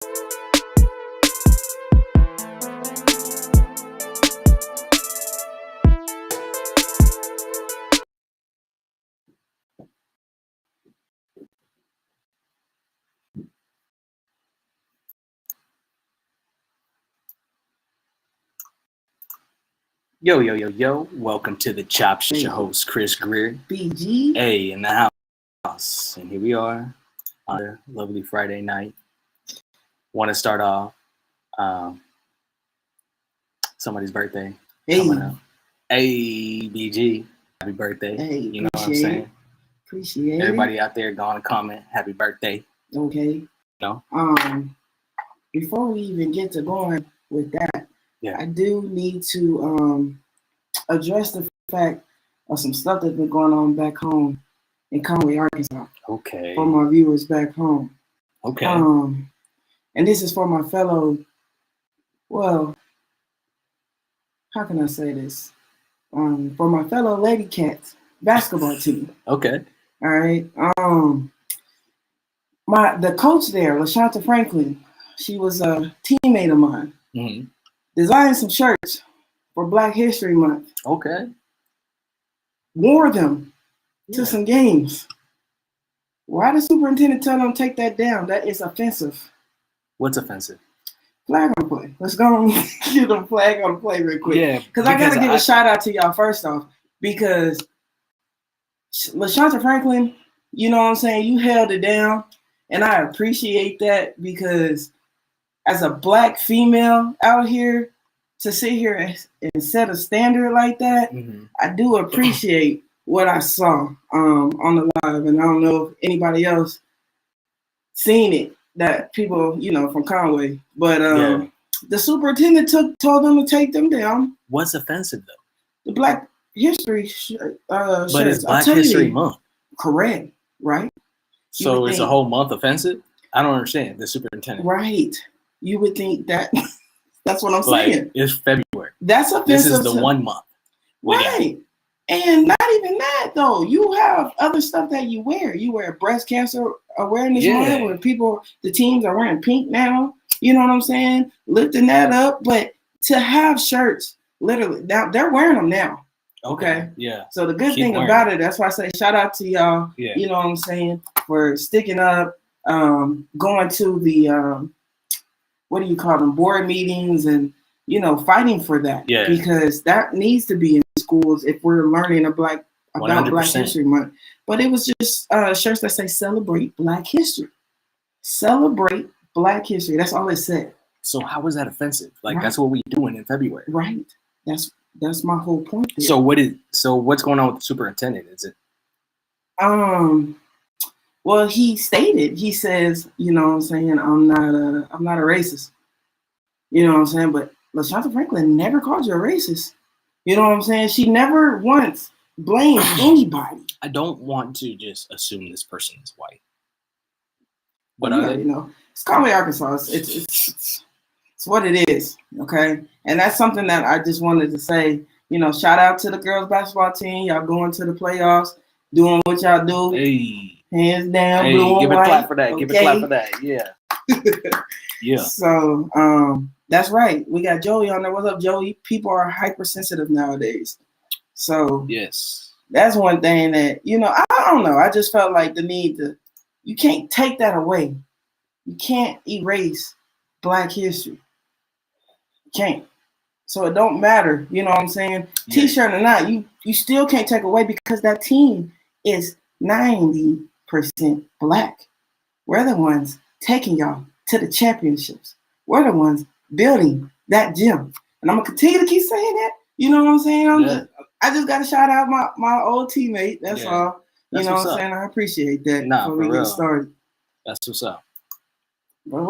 Yo, yo, yo, yo. Welcome to the ChopShop. Your host, Kris Greer. BG. Hey, in the house. And here we are on a lovely Friday night. Want to start off somebody's birthday coming up. Hey, BG. Happy birthday. Hey, you know what I'm saying? Appreciate Everybody out there going to comment. Happy birthday. Okay. No? Before we even get to going with that, yeah, I do need to address the fact of some stuff that's been going on back home in Conway, Arkansas. Okay. For my viewers back home. Okay. And this is for my fellow, well, how can I say this? For my fellow Lady Cats basketball team. Okay. All right. The coach there, LaShonta Franklin, she was a teammate of mine. Mm-hmm. Designed some shirts for Black History Month. Okay. Wore them to some games. Why the superintendent tell them to take that down? That is offensive. What's offensive? Flag on play. Let's go and get them flag on play real quick. Yeah. Because I got to give a shout out to y'all first off. Because LaShonta Franklin, you know what I'm saying? You held it down. And I appreciate that because as a Black female out here, to sit here and set a standard like that, mm-hmm. I do appreciate what I saw on the live. And I don't know if anybody else seen it, that people, from Conway. But the superintendent told them to take them down. What's offensive, though? The Black History but shirts. It's Black History Month. Correct, right? So is a whole month offensive? I don't understand, the superintendent. Right. You would think that... That's what I'm saying. It's February. That's offensive. This is the 1 month. Right. And not even that, though. You have other stuff that you wear. You wear Breast Cancer Awareness Month where the teams are wearing pink now. You know what I'm saying? Lifting that up. But to have shirts, literally, now they're wearing them now. Okay? Yeah. So the good thing about it, that's why I say shout out to y'all, you know what I'm saying, for sticking up, going to the... what do you call them, board meetings and, fighting for that. Yeah. Because that needs to be in schools if we're learning about Black History Month. But it was just shirts that say celebrate Black history. Celebrate Black history. That's all it said. So how is that offensive? That's what we're doing in February. Right. That's my whole point there. So what's going on with the superintendent? Is it? Well, he says, you know what I'm saying, I'm not a racist. You know what I'm saying? But LaShonta Franklin never called you a racist. You know what I'm saying? She never once blamed anybody. I don't want to just assume this person is white. But it's Conway, Arkansas. It's what it is, okay? And that's something that I just wanted to say, shout out to the girls basketball team. Y'all going to the playoffs, doing what y'all do. Hey. Hands down, hey, blue give and it white. Clap for that. Okay? Give it clap for that. Yeah. Yeah. So that's right. We got Joey on there. What's up, Joey? People are hypersensitive nowadays. So yes, that's one thing that I don't know. I just felt like the need to. You can't take that away. You can't erase Black history. You can't. So it don't matter. You know what I'm saying? Yeah. T-shirt or not, you still can't take away because that team is 90% Black. We're the ones taking y'all to the championships. We're the ones building that gym. And I'm going to continue to keep saying that. You know what I'm saying? I just got to shout out my old teammate. That's all. You know what I'm saying? I appreciate that before we get started. That's what's up. But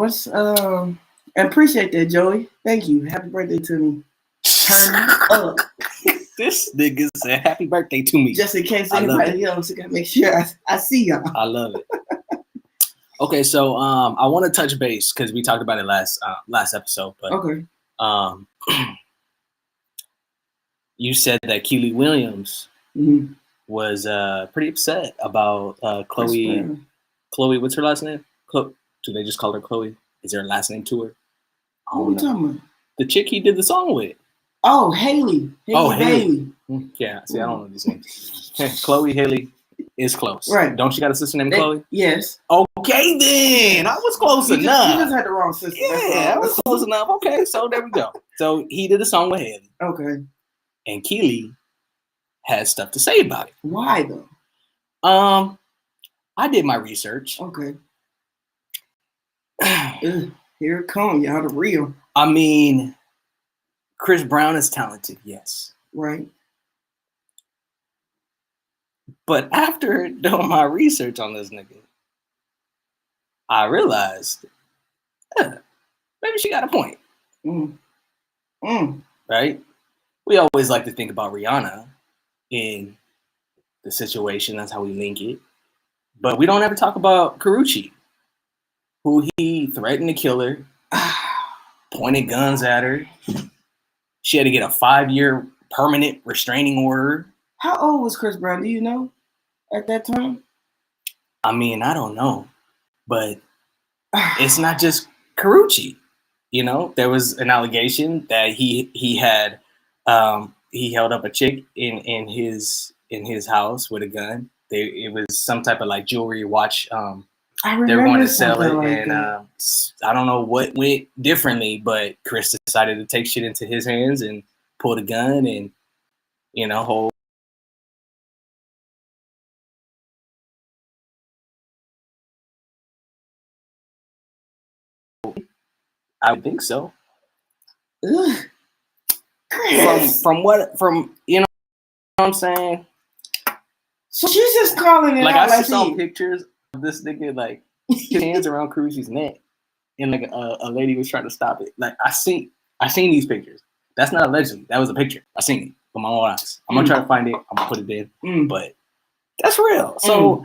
I appreciate that, Joey. Thank you. Happy birthday to me. Turn up. This nigga said happy birthday to me. Just in case anybody else, I gotta make sure I see y'all. I love it. Okay, so I want to touch base because we talked about it last episode. But okay. You said that Keely Williams was pretty upset about Chloe. Chloe, what's her last name? Do they just call her Chloe? Is there a last name to her? I What don't are you know. talking about? The chick he did the song with. Oh, Haley. Oh, Bailey. Yeah, see, I don't know these names. Chloe Haley is close. Right. Don't you got a sister named Chloe? Yes. Okay, then. I was close enough. You just had the wrong sister. Yeah, I was close enough. Okay, so there we go. So he did a song with Haley. Okay. And Keely has stuff to say about it. Why, though? I did my research. Okay. Here it comes, y'all, the real. I mean, Chris Brown is talented, yes. Right. But after doing my research on this nigga, I realized, maybe she got a point. Right? We always like to think about Rihanna in the situation. That's how we link it. But we don't ever talk about Karrueche, who he threatened to kill her, pointed guns at her. She had to get a 5-year permanent restraining order. How old was Chris Brown? Do you know at that time? I mean, I don't know. But it's not just Karrueche. You know, there was an allegation that he had he held up a chick in his house with a gun. It was some type of like jewelry watch. They were going to sell it, like and I don't know what went differently, but Chris decided to take shit into his hands and pull the gun and, you know, hold. I would think so. Ugh. From you know what I'm saying? So she's just calling it like out. I saw pictures of this nigga like his hands around Karrueche's neck, and like a lady was trying to stop it. Like I seen these pictures. That's not allegedly. That was a picture. I seen it with my own eyes. I'm gonna try to find it. I'm gonna put it in. But that's real. So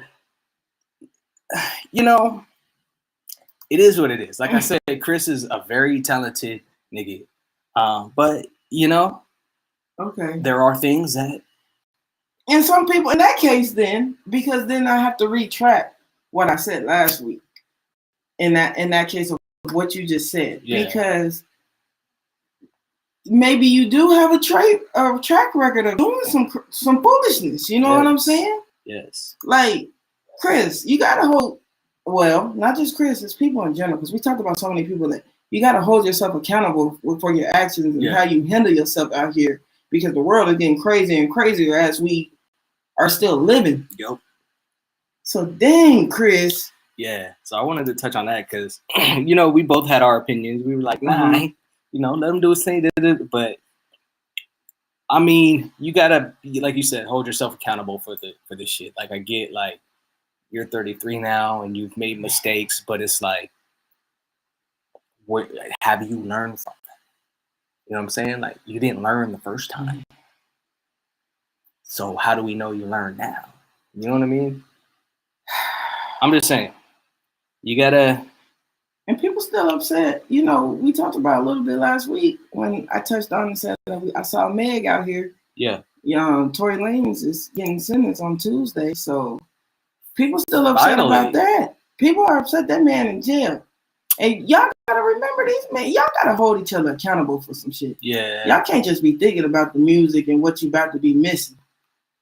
you know, it is what it is. Like I said, Chris is a very talented nigga. But you know, there are things that. And some people, in that case, then, because then I have to retract what I said last week. In that case of what you just said, because maybe you do have a track record of doing some foolishness. You know what I'm saying? Yes. Like Chris, you gotta hold. Well, not just Chris, it's people in general. Because we talked about so many people that you gotta hold yourself accountable for your actions and how you handle yourself out here. Because the world is getting crazier and crazier as we are still living. Yep. So dang, Chris. Yeah. So I wanted to touch on that because, you know, we both had our opinions. We were like, nah, you know, let him do his thing. But I mean, you gotta, like you said, hold yourself accountable for this shit. Like I get, like you're 33 now and you've made mistakes, but it's like, what have you learned from that? You know what I'm saying? Like you didn't learn the first time. So how do we know you learned now? You know what I mean? I'm just saying, you gotta. And people still upset. You know, we talked about a little bit last week when I touched on and said that I saw Meg out here. Yeah. Tory Lanez is getting sentenced on Tuesday, so people still upset about that. People are upset that man in jail. And y'all gotta remember these men. Y'all gotta hold each other accountable for some shit. Yeah. Y'all can't just be thinking about the music and what you about to be missing.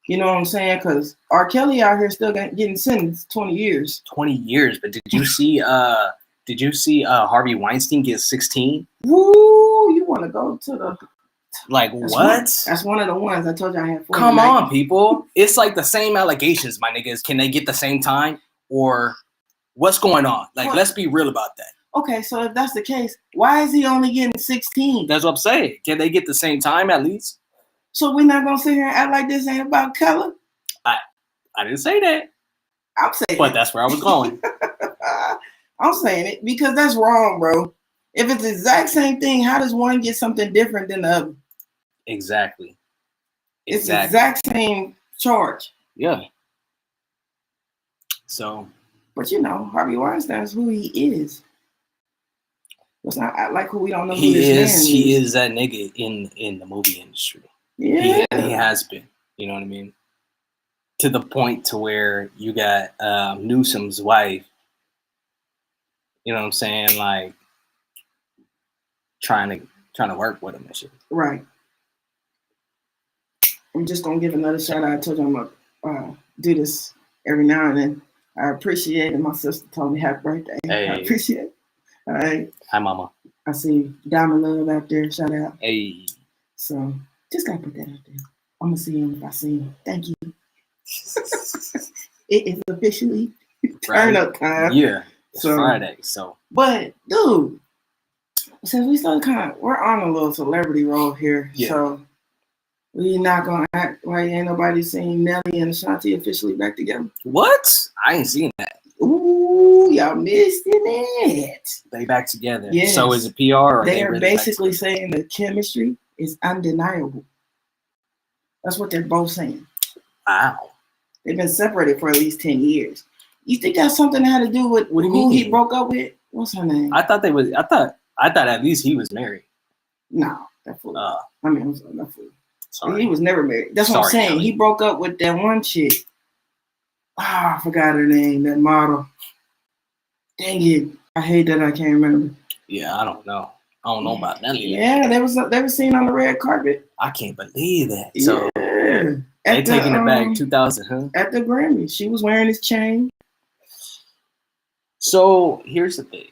You know what I'm saying? Because R. Kelly out here still getting sentenced 20 years. 20 years. But did you see Harvey Weinstein get 16? Woo! You want to go to the... Like what? That's one of the ones I told you I had. Come on, people. It's like the same allegations, my niggas. Can they get the same time? Or what's going on? Like, let's be real about that. Okay, so if that's the case, why is he only getting 16? That's what I'm saying. Can they get the same time at least? So we're not gonna sit here and act like this ain't about color? I didn't say that. I'm saying but that's where I was going. I'm saying it because that's wrong, bro. If it's the exact same thing, how does one get something different than the other? Exactly. It's the exact same charge. Yeah. So. But you know, Harvey Weinstein is who he is. Let's not act like who we don't know who this man is. He is that nigga in the movie industry. Yeah. He has been. You know what I mean? To the point to where you got Newsom's wife. You know what I'm saying? Like trying to work with him and shit. Right. I'm just gonna give another shout out. I told you I'm gonna do this every now and then. I appreciate it. My sister told me happy birthday. Hey. I appreciate it. All right. Hi, mama. I see Diamond Love out there. Shout out. Hey. So just gotta put that out there. I'm gonna see him if I see him. Thank you. It is officially turn up time. Yeah. It's Friday, so. But dude, since we started we're on a little celebrity roll here. Yeah. So we not gonna act like ain't nobody seen Nelly and Ashanti officially back together. What? I ain't seen that. Ooh, y'all missed it. They back together. Yes. So is it PR? Or they are really basically saying the chemistry is undeniable. That's what they're both saying. Wow. They've been separated for at least 10 years. You think that's something that had to do with who he broke up with? What's her name? I thought at least he was married. No, that fool. I'm sorry, that fool. Sorry. He was never married. That's what I'm saying. Nelly. He broke up with that one chick. I forgot her name, that model. Dang it. I hate that I can't remember. Yeah, I don't know. I don't know about Nelly. Yeah, they were seen on the red carpet. I can't believe that. Yeah. So they taking it back 2000, huh? At the Grammy. She was wearing his chain. So here's the thing.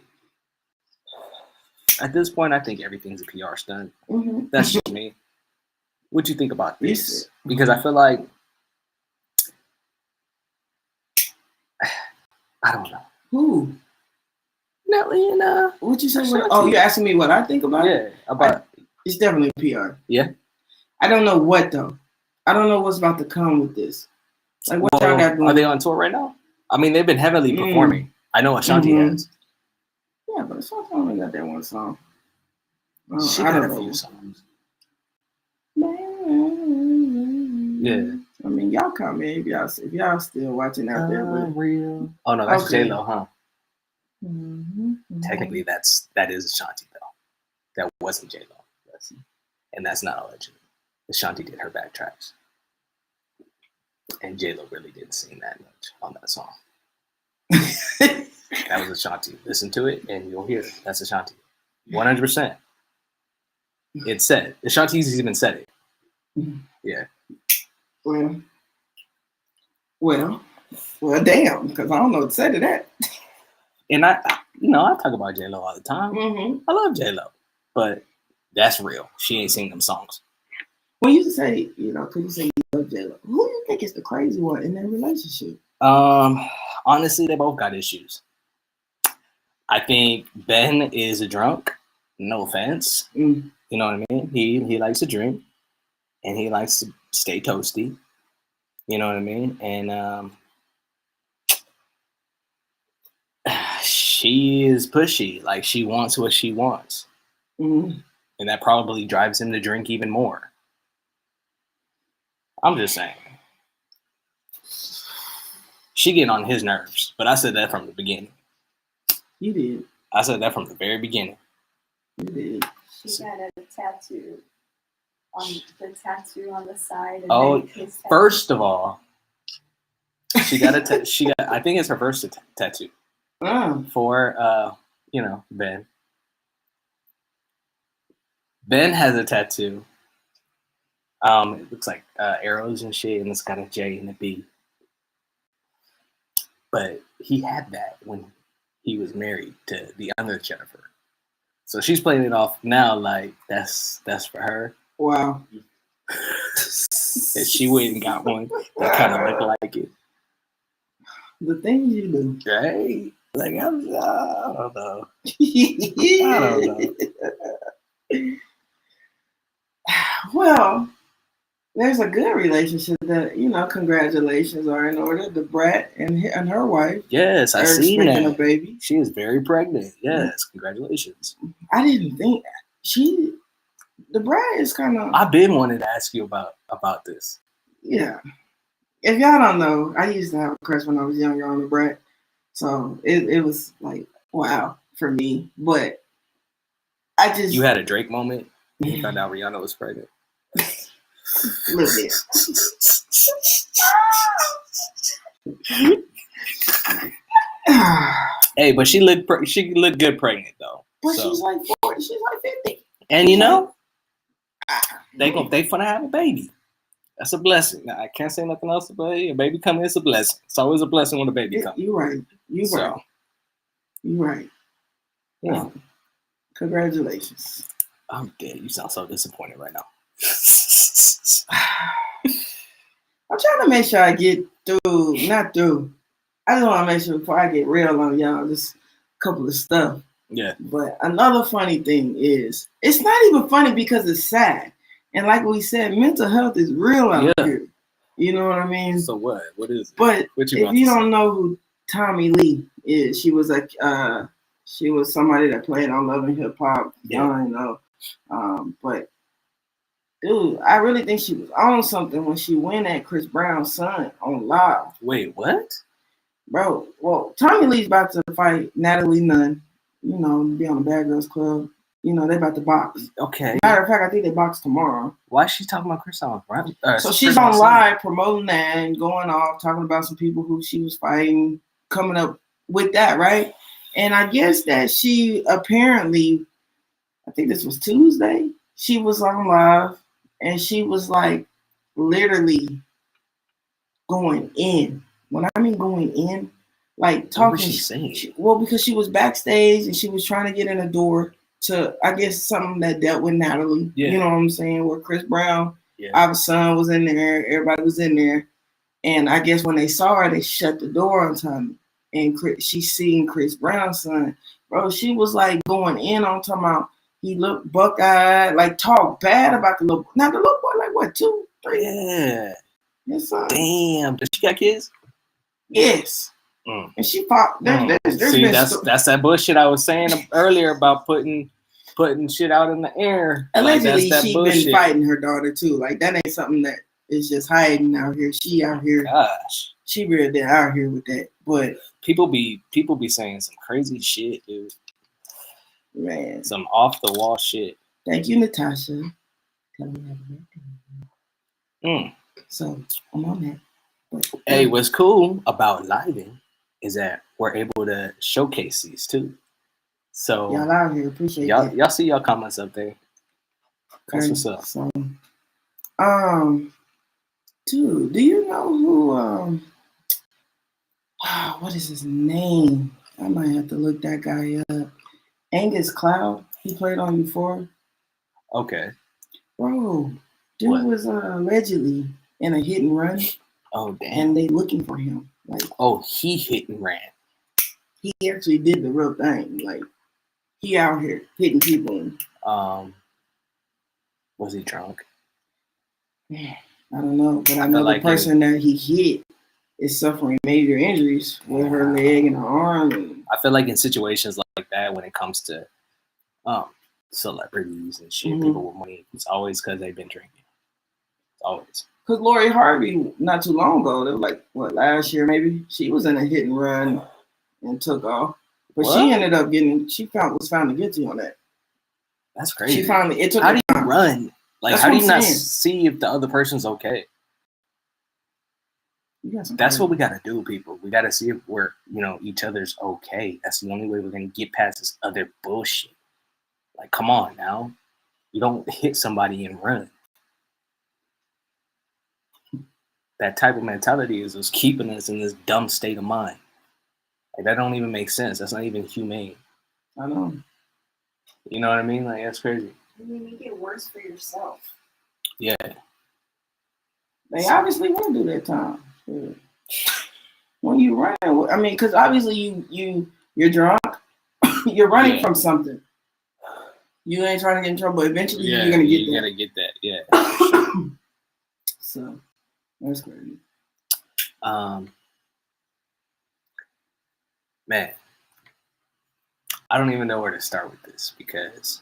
At this point, I think everything's a PR stunt. Mm-hmm. That's just me. What do you think about this? Because I feel like I don't know. Who? Nelly and what you say? Oh, you're asking me what I think about it? Yeah, about it's definitely PR. Yeah. I don't know what though. I don't know what's about to come with this. Like what y'all got going? Are they on tour right now? I mean, they've been heavily performing. I know Ashanti has. Yeah, but Ashanti only got that one song. She got a few songs. Yeah. I mean, y'all come in if y'all still watching out there. Real. Oh no, that's J-Lo, huh? Technically, that is Ashanti though. That wasn't J-Lo. And that's not allegedly. Ashanti did her backtracks. And J-Lo really didn't sing that much on that song. That was Ashanti. Listen to it and you'll hear it. That's Ashanti. 100%. It's said. Ashanti's even said it. Yeah. Well, damn, because I don't know what to say to that. And I talk about J-Lo all the time. Mm-hmm. I love J-Lo, but that's real. She ain't singing them songs. When you say, because you say you love J-Lo, who do you think is the crazy one in their relationship? Honestly, they both got issues. I think Ben is a drunk. No offense. You know what I mean? He likes to drink, and he likes to stay toasty. You know what I mean? And she is pushy. Like, she wants what she wants. Mm-hmm. And that probably drives him to drink even more. I'm just saying. She getting on his nerves. But I said that from the beginning. You did. I said that from the very beginning. You did. She got a tattoo on the side. And first of all, she got I think it's her first tattoo for Ben. Ben has a tattoo. It looks like arrows and shit, and it's got a J and a B. But he had that when he was married to the other Jennifer. So she's playing it off now like that's for her. Wow. And she went and got one that kind of looked like it. The things you do. Right? Like, I don't know. I don't know. Well, there's a good relationship that, congratulations are in order. The brat and her wife. Yes, I seen that. A baby. She is very pregnant. Yes, congratulations. I didn't think the brat is kind of. I've been wanting to ask you about this. Yeah. If y'all don't know, I used to have a crush when I was younger on the brat. So it was like, wow, for me. But I just. You had a Drake moment when you found out Rihanna was pregnant. A little bit. Hey, but she looked good pregnant though. But she's like she's like 50. And you know, they finna have a baby. That's a blessing. Now, I can't say nothing else, but a baby coming is a blessing. It's always a blessing when a baby comes. You're right. You're right. Yeah. Congratulations. I'm dead. You sound so disappointed right now. I'm trying to make sure I get not through. I just want to make sure before I get real on y'all, just a couple of stuff. Yeah. But another funny thing is, it's not even funny because it's sad. And like we said, mental health is real out here. You know what I mean? So what? What is it? But if you don't know who Tommy Lee is, she was somebody that played on Love and Hip Hop. Yeah. You know. But dude, I really think she was on something when she went at Chris Brown's son on live. Wait, what? Bro, well, Tommy Lee's about to fight Natalie Nunn, you know, be on the Bad Girls Club. You know, they about to box. Okay. Matter of fact, I think they box tomorrow. Why is she talking about Chris Brown? So she's on live promoting that and going off, talking about some people who she was fighting, coming up with that, right? And I guess that she apparently, I think this was Tuesday, she was on live and she was like literally going in. When I mean going in, like talking. What was she saying? Because she was backstage and she was trying to get in the door to, I guess, something that dealt with Natalie. Yeah. You know what I'm saying? Where Chris Brown, our son was in there, everybody was in there. And I guess when they saw her, they shut the door on Tommy. And she seen Chris Brown's son. Bro, she was like going in on talking about he looked buck-eyed, like talk bad about the little boy. Now the little boy, like what, 2, 3? Yeah. Yes, son. Damn. Does she got kids? Yes. And she fought. See, that's that bullshit I was saying earlier about putting shit out in the air. Allegedly, she's been fighting her daughter too. Like that ain't something that is just hiding out here. She out here. Gosh, she really out here with that. But people be saying some crazy shit, dude. Man, some off the wall shit. Thank you, Natasha. So I'm on that. Hey, what's cool about living is that we're able to showcase these too. So y'all out here, appreciate y'all see y'all comments up there. That's what's up. So, dude, do you know who? What is his name? I might have to look that guy up. Angus Cloud. He played on Euphoria. Okay. Bro, dude was allegedly in a hit and run. Oh damn! And they looking for him. Like, he hit and ran. He actually did the real thing. Like, he out here hitting people. Was he drunk? I don't know, but I know the person that he hit is suffering major injuries with her leg and her arm. And I feel like in situations like that, when it comes to celebrities and shit, people with money, it's always because they've been drinking. It's always. Because Lori Harvey, not too long ago, it was like, last year maybe, she was in a hit and run and took off. But she ended up was found guilty on that. That's crazy. How do you run? Like, how do you not see if the other person's okay? That's what we got to do, people. We got to see if we're, each other's okay. That's the only way we're going to get past this other bullshit. Like, come on now. You don't hit somebody and run. That type of mentality is what's keeping us in this dumb state of mind. Like, that don't even make sense. That's not even humane. I know. You know what I mean? Like, that's crazy. You make it worse for yourself. Yeah. They obviously won't do that time. When you run, I mean, because obviously you're drunk. You're running from something. You ain't trying to get in trouble. Eventually, you're gonna get there. You're gonna get that. Yeah. Sure. So that's crazy. Man, I don't even know where to start with this because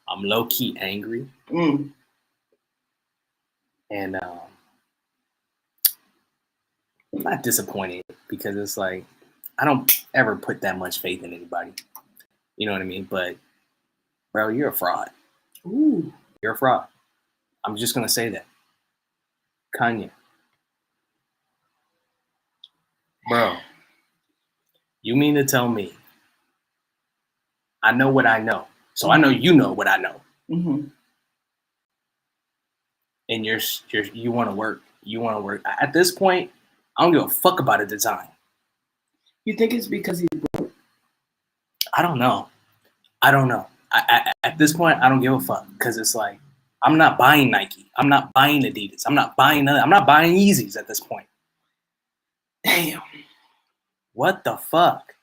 I'm low key angry, and I'm not disappointed because it's like I don't ever put that much faith in anybody. You know what I mean? But bro, you're a fraud. Ooh, you're a fraud. I'm just gonna say that. Kanye. Bro, you mean to tell me I know what I know. So I know you know what I know. Mm-hmm. And you want to work. You want to work. At this point, I don't give a fuck about a design. You think it's because he's I don't know. At this point, I don't give a fuck because it's like I'm not buying Nike. I'm not buying Adidas. I'm not buying Yeezys at this point. damn? What the fuck?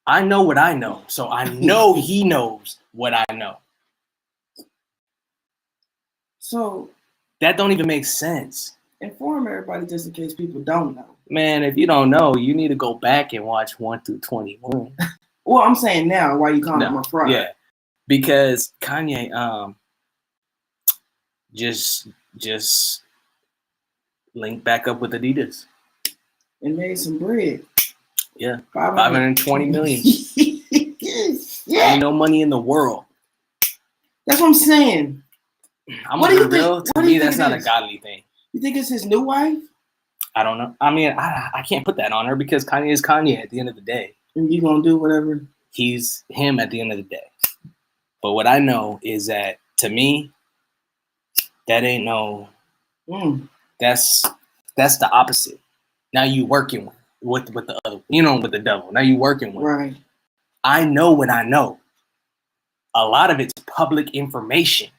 I know what I know, so I know he knows what I know. So that don't even make sense. Inform everybody just in case people don't know. Man, if you don't know, you need to go back and watch 1 through 21. Well, I'm saying now, why you calling him a fraud? Yeah, because Kanye just linked back up with Adidas and made some bread. Yeah, 520 million. Yeah. Ain't no money in the world. That's what I'm saying. I'm gonna be real. To me, that's not a godly thing. You think it's his new wife? I don't know. I mean, I can't put that on her because Kanye is Kanye at the end of the day. And you gonna do whatever? He's him at the end of the day. But what I know is that to me, that ain't no. That's the opposite. Now you working with the other, with the devil. Now you working with. Right. I know what I know. A lot of it's public information.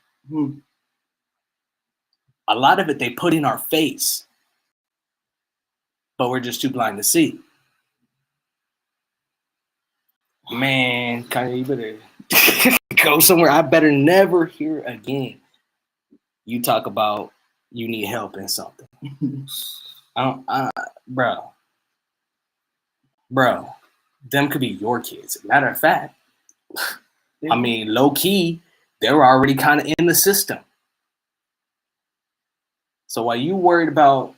A lot of it they put in our face, but we're just too blind to see. Man, Kanye, you better go somewhere. I better never hear again you talk about you need help in something. Bro, them could be your kids. Matter of fact, I mean, low key, they were already kind of in the system. So while you worried about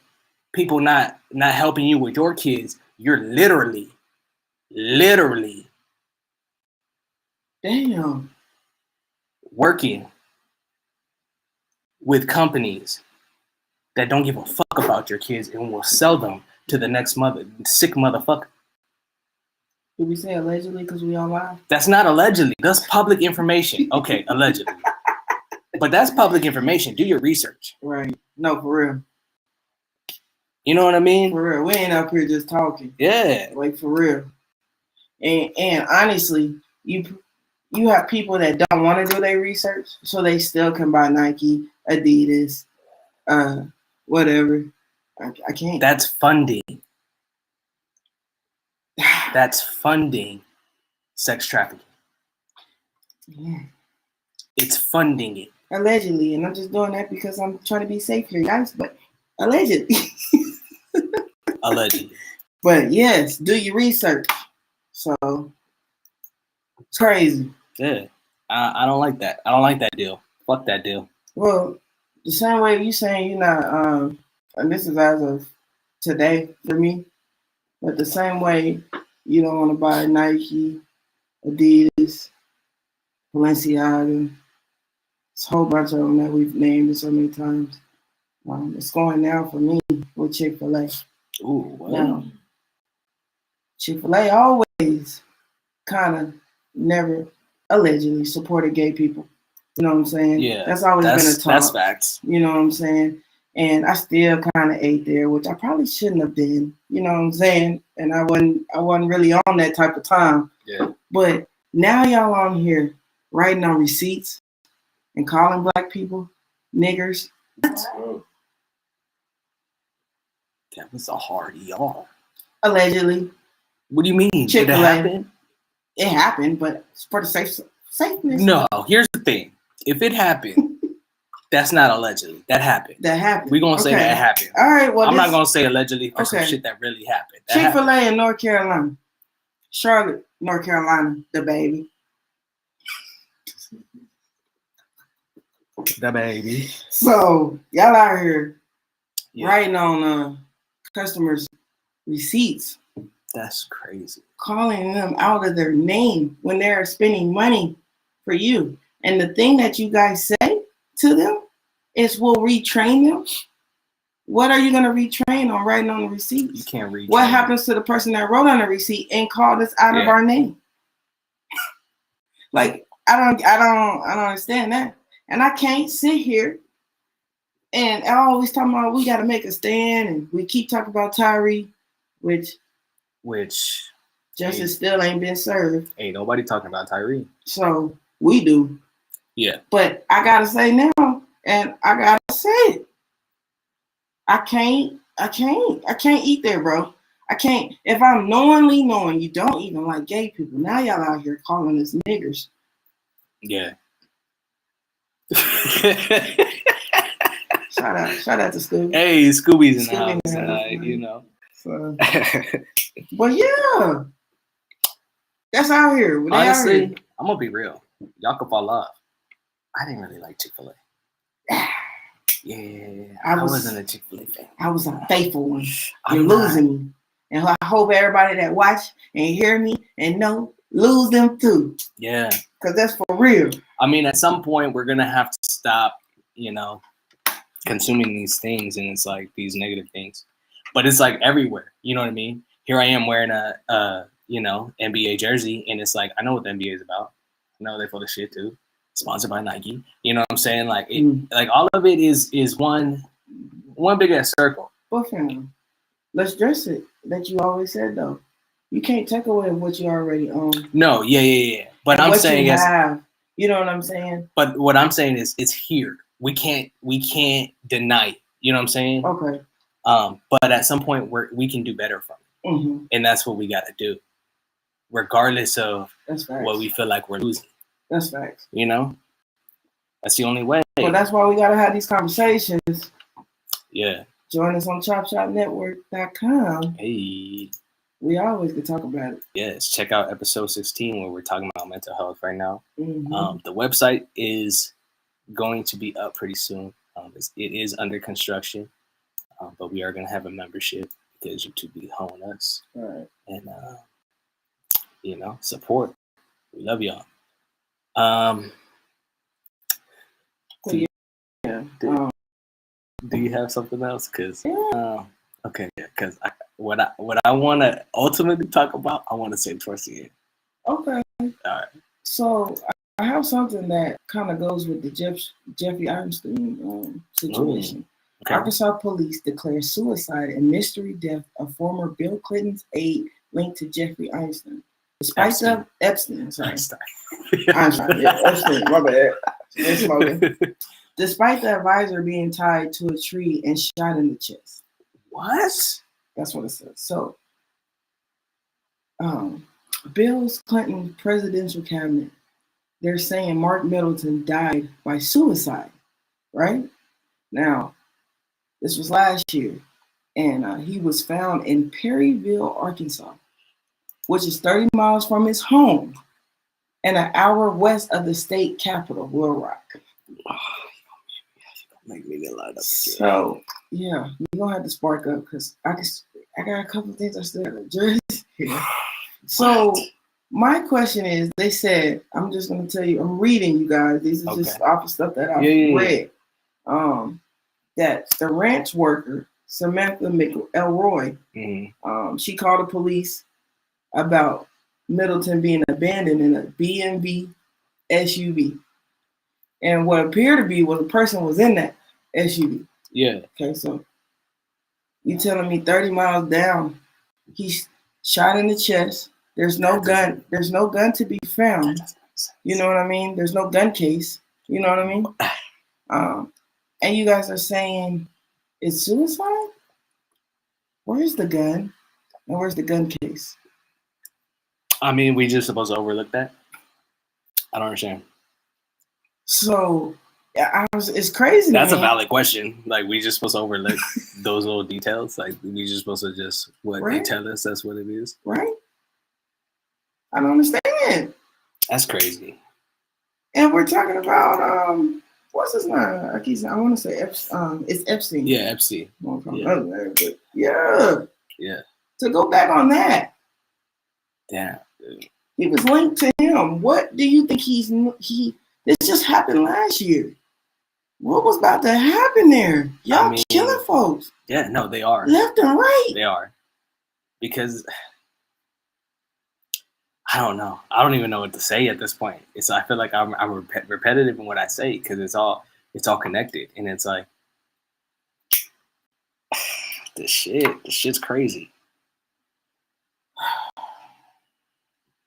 people not helping you with your kids, you're literally damn working with companies that don't give a fuck about your kids and will sell them to the next sick motherfucker. Did we say allegedly because we all lie? That's not allegedly. That's public information. Okay, allegedly. But that's public information. Do your research. Right. No, for real. You know what I mean? For real. We ain't up here just talking. Yeah. Like, for real. And honestly, you have people that don't want to do their research, so they still can buy Nike, Adidas, whatever. I can't. That's funding. That's funding sex trafficking. Yeah. It's funding it. Allegedly, and I'm just doing that because I'm trying to be safe here, guys, but allegedly. Allegedly. But yes, do your research. So, it's crazy. Yeah. I don't like that. I don't like that deal. Fuck that deal. Well, the same way you saying you're not, and this is as of today for me, but the same way you don't want to buy Nike, Adidas, Balenciaga, it's a whole bunch of them that we've named so many times. It's going now for me with Chick-fil-A. Ooh, wow. Now, Chick-fil-A always kind of never allegedly supported gay people. You know what I'm saying? Yeah. That's always been a talk. That's facts. You know what I'm saying? And I still kind of ate there, which I probably shouldn't have been. You know what I'm saying? And I wasn't really on that type of time. Yeah. But now y'all on here writing on receipts and calling black people niggers. That was a hard ER. Allegedly. What do you mean? Did it happen? It happened, but it's for the safeness. No, here's the thing. If it happened, that's not allegedly. That happened. That happened. We're going to say that happened. All right. Well, I'm not going to say allegedly for some shit that really happened. Chick-fil-A in North Carolina. Charlotte, North Carolina, the baby. The baby. So, y'all out here writing on customers' receipts. That's crazy. Calling them out of their name when they're spending money for you. And the thing that you guys say to them is we'll retrain them. What are you going to retrain on writing on the receipts? You can't retrain. What happens to the person that wrote on the receipt and called us out of our name? Like, I don't understand that. And I can't sit here and I always talking about we got to make a stand, and we keep talking about Tyree, which justice still ain't been served. Ain't nobody talking about Tyree. So we do. Yeah. But I gotta say now, and I gotta say it. I can't eat there, bro. I can't. If I'm knowingly knowing you don't even like gay people, now y'all out here calling us niggers. Yeah. Shout out to Scooby. Hey, Scooby's in the house, you know. So, but yeah, that's out here. Honestly, I'm gonna be real. Y'all can fall off. I didn't really like Chick-fil-A. Yeah, I wasn't a Chick-fil-A fan. I was a faithful one. You're losing me. And I hope everybody that watch and hear me and know, lose them too. Yeah. Because that's for real. I mean, at some point, we're going to have to stop, consuming these things. And it's like these negative things. But it's like everywhere. You know what I mean? Here I am wearing a NBA jersey. And it's like, I know what the NBA is about. I know they're full of shit too. Sponsored by Nike. You know what I'm saying? Like, like all of it is one big ass circle. Well, fam, let's dress it. That you always said though. You can't take away what you already own. No, yeah. But I'm saying you know what I'm saying? But what I'm saying is it's here. We can't deny it. You know what I'm saying? Okay. But at some point we can do better from it. Mm-hmm. And that's what we gotta do. Regardless of what we feel like we're losing. That's facts. You know? That's the only way. Well, that's why we gotta have these conversations. Yeah. Join us on ChopShopNetwork.com. Hey. We always can talk about it. Yes. Check out episode 16 where we're talking about mental health right now. Mm-hmm. The website is going to be up pretty soon. It is under construction. But we are going to have a membership because YouTube be honing us. All right. And, support. We love y'all. Do you have something else? Because okay, because what I want to ultimately talk about, I want to say towards the end. Okay. All right. So I have something that kind of goes with the Jeffrey Einstein situation. Okay. Arkansas police declare suicide and mystery death of former Bill Clinton's aide linked to Jeffrey Einstein. Despite the Epstein, my bad. Despite the advisor being tied to a tree and shot in the chest. What? That's what it says. So, Bill Clinton presidential cabinet, they're saying Mark Middleton died by suicide, right? Now, this was last year, and he was found in Perryville, Arkansas, which is 30 miles from his home and an hour west of the state capital, Little Rock. Make me get light up again. So, yeah, you're going to have to spark up because I got a couple of things I still got to address here. So, my question is, they said, I'm just going to tell you, I'm reading you guys. These are just off the stuff that I've read. That the ranch worker, Samantha McElroy, she called the police about Middleton being abandoned in a B&B SUV. And what appeared to be was a person was in that SUV. Yeah. Okay, so you telling me 30 miles down, he's shot in the chest. There's no gun. There's no gun to be found. You know what I mean? There's no gun case. You know what I mean? And you guys are saying it's suicide? Where's the gun? And where's the gun case? I mean, we just supposed to overlook that? I don't understand. So, it's crazy. That's a valid question. Like, we just supposed to overlook those little details. Like, we just supposed to just they tell us that's what it is. Right? I don't understand. That's crazy. And we're talking about what's his name? I want to say it's Epstein. Yeah, Epstein. Yeah. Yeah. To go back on that. Damn. He was linked to him. What do you think this just happened last year? What was about to happen there? Y'all killing folks. Yeah, no, they are. Left and right. They are. Because I don't know. I don't even know what to say at this point. I feel like I'm repetitive in what I say because it's all connected, and it's like the shit's crazy.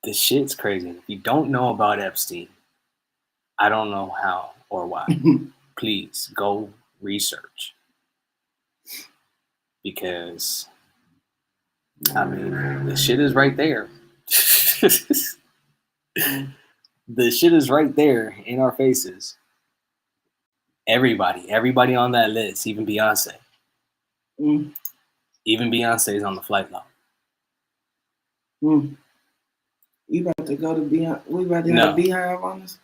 The shit's crazy. If you don't know about Epstein, I don't know how or why. Please go research. Because, I mean, the shit is right there. The shit is right there in our faces. Everybody on that list, even Beyonce. Even Beyonce is on the flight log. You about to go to Beyonce? We about to have a beehive on us?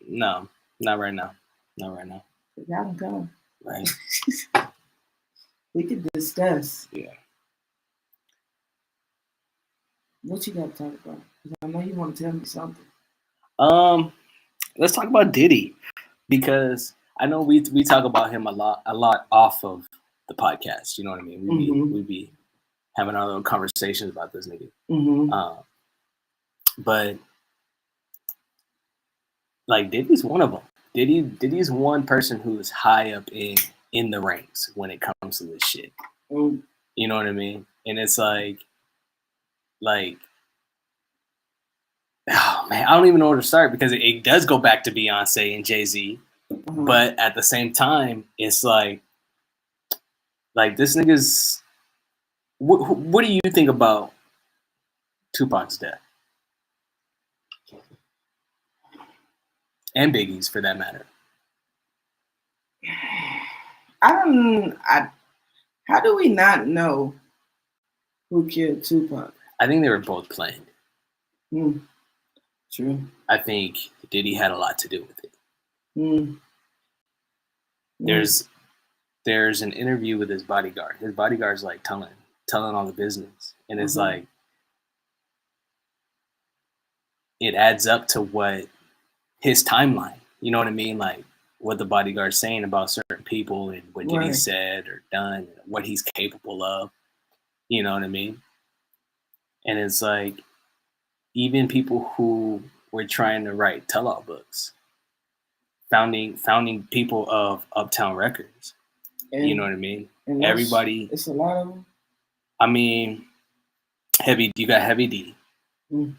No, not right now. Not right now. Y'all can come. Right. We could discuss. Yeah. What you got to talk about? I know you want to tell me something. Let's talk about Diddy, because I know we talk about him a lot off of the podcast. You know what I mean? We be having our little conversations about this nigga. But like Diddy's one of them. Diddy's one person who's high up in the ranks when it comes to this shit. You know what I mean? And it's like, oh man, I don't even know where to start, because it does go back to Beyonce and Jay-Z. But at the same time, it's like this nigga's. What do you think about Tupac's death? And Biggie's, for that matter. How do we not know who killed Tupac? I think they were both planned. True. I think Diddy had a lot to do with it. There's an interview with his bodyguard. His bodyguard's like telling all the business, and it's like it adds up to what his timeline. You know what I mean? Like what the bodyguard's saying about certain people and what Diddy said or done, and what he's capable of. You know what I mean? And it's like even people who were trying to write tell-all books, founding people of Uptown Records. You know what I mean? Everybody. It's a lot of them. I mean, you got Heavy D,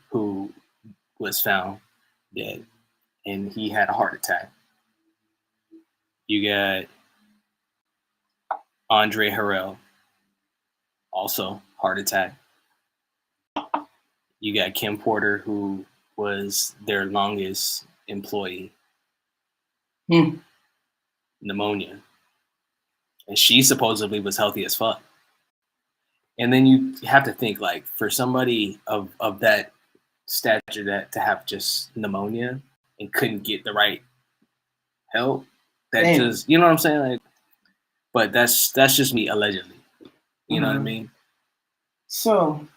who was found dead, and he had a heart attack. You got Andre Harrell, also heart attack. You got Kim Porter, who was their longest employee. Pneumonia. And she supposedly was healthy as fuck. And then you have to think, like, for somebody of that stature that to have just pneumonia and couldn't get the right help, that just, you know what I'm saying? Like, but that's just me allegedly. You know what I mean? So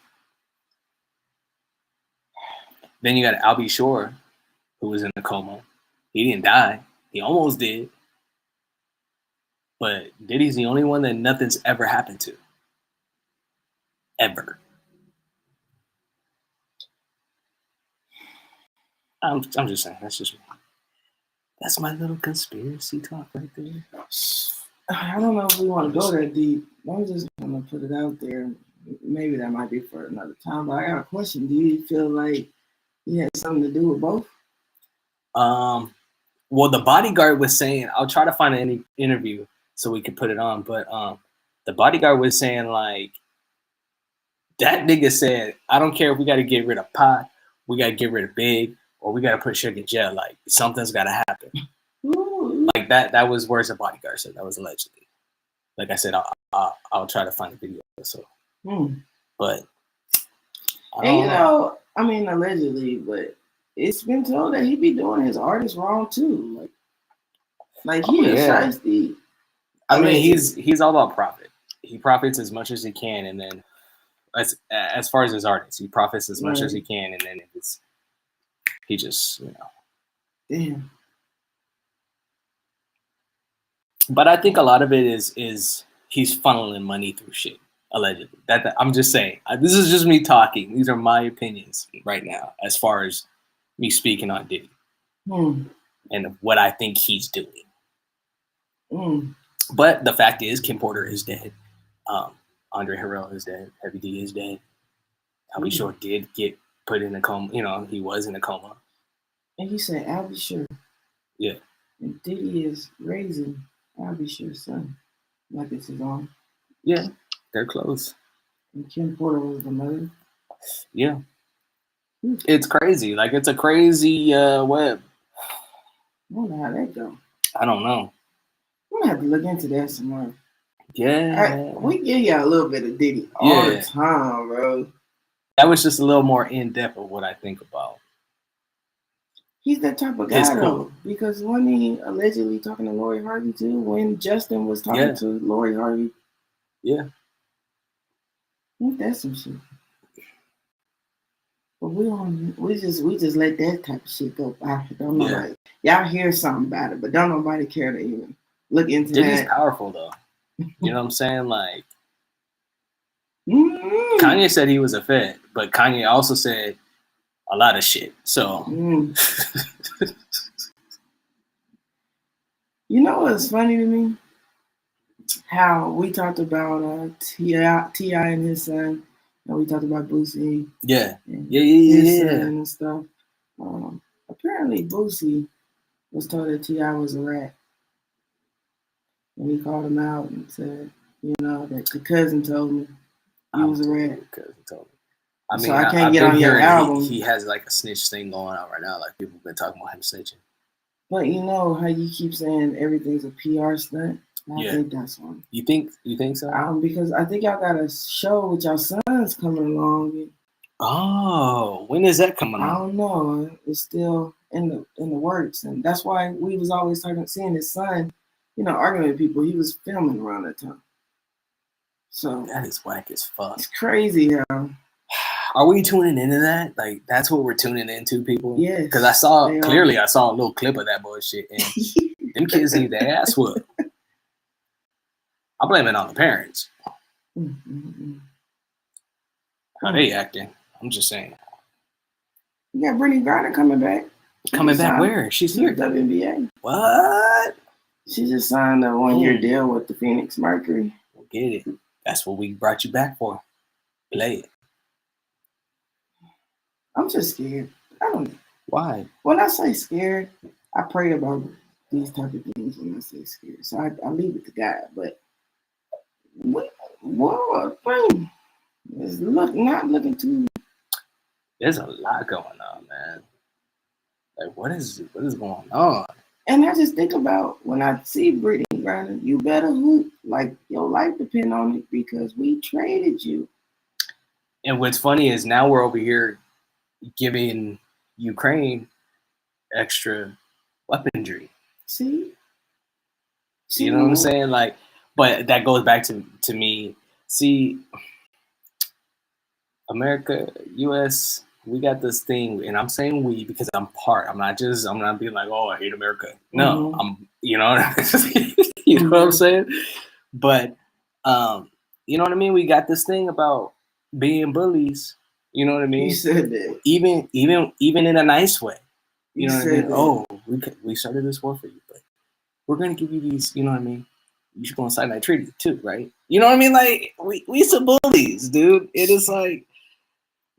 then you got Albie Shore, who was in a coma. He didn't die. He almost did. But Diddy's the only one that nothing's ever happened to. Ever. I'm just saying. That's my little conspiracy talk right there. I don't know if we want to go that deep. I'm just gonna put it out there. Maybe that might be for another time. But I got a question. Do you feel like he had something to do with both? Well, the bodyguard was saying, I'll try to find an interview so we could put it on, but the bodyguard was saying, like, that nigga said, I don't care if we got to get rid of Pot, we got to get rid of Big, or we got to put Suge in jail. Like, something's got to happen. Like, that was words the bodyguard said. That was allegedly. Like I said, I'll try to find a video. So, but and you know, I mean, allegedly, but it's been told that he be doing his artists wrong too. Like he a shiesty. I mean, he's all about profit. He profits as much as he can, and then as far as his artists, he profits as much as he can, and then he just, you know. Damn. But I think a lot of it is he's funneling money through shit. Allegedly, I'm just saying. This is just me talking. These are my opinions right now, as far as me speaking on Diddy and what I think he's doing. But the fact is, Kim Porter is dead. Andre Harrell is dead. Heavy D is dead. Albie Shore did get put in a coma. You know, he was in a coma. And you said Albie Shore. Yeah. And Diddy is raising Albie Shore's son. Like it's his own. Yeah, they're close. And Kim Porter was the mother. Yeah. It's crazy. Like, it's a crazy web. I wonder how that go. I don't know. I'm gonna have to look into that some more. Yeah. We give y'all a little bit of Diddy all the time, bro. That was just a little more in depth of what I think about. He's that type of guy, though, because wasn't he allegedly talking to Lori Harvey too when Justin was talking to Lori Harvey? Yeah. Ain't that some shit? But we just let that type of shit go by. Don't nobody, y'all hear something about it, but don't nobody care to even look into that. Diddy's powerful though. You know what I'm saying? Like, Kanye said he was a Fed, but Kanye also said a lot of shit. So, you know what's funny to me? How we talked about T.I. and his son, and we talked about Boosie. Yeah. His son and stuff. Apparently, Boosie was told that T.I. was a rat. And he called him out and said, you know, that the cousin told me he was a rat. Cousin told me. I mean, so I can't get on your album. He has like a snitch thing going on right now. Like, people have been talking about him snitching. But you know how you keep saying everything's a PR stunt? I think that's one. You think so? Because I think y'all got a show with your sons coming along. Oh, when is that coming on? I don't know. It's still in the works, and that's why we was always seeing his son, you know, arguing with people. He was filming around that time. So that is whack as fuck. It's crazy, y'all. Are we tuning into that? Like, that's what we're tuning into, people? Yes. Because I saw a little clip of that bullshit, and them kids need their ass whooped. I blame it on the parents. How they acting? I'm just saying. You got Brittany Griner coming back. Coming back where? She's here. WNBA. What? She just signed a 1-year deal with the Phoenix Mercury. Get it. That's what we brought you back for. Play it. I'm just scared. I don't know. Why? When I say scared, I pray about these type of things when I say scared. So I leave it to God. But what is not looking too. There's a lot going on, man. Like, what is going on? And I just think about when I see Brittany Griner, you better hoop like your life depend on it because we traded you. And what's funny is now we're over here giving Ukraine extra weaponry. See? You know what I'm saying? Like, but that goes back to me. See, America, US, we got this thing, and I'm saying we because I'm part. I'm not being like, oh, I hate America. No, I'm, you know, you know what I'm saying? But, you know what I mean? We got this thing about being bullies. You know what I mean? You said that. Even in a nice way. You know what I mean? That. Oh, we started this war for you, but we're gonna give you these. You know what I mean? You should go and sign that treaty too, right? You know what I mean? Like, we some bullies, dude. It is like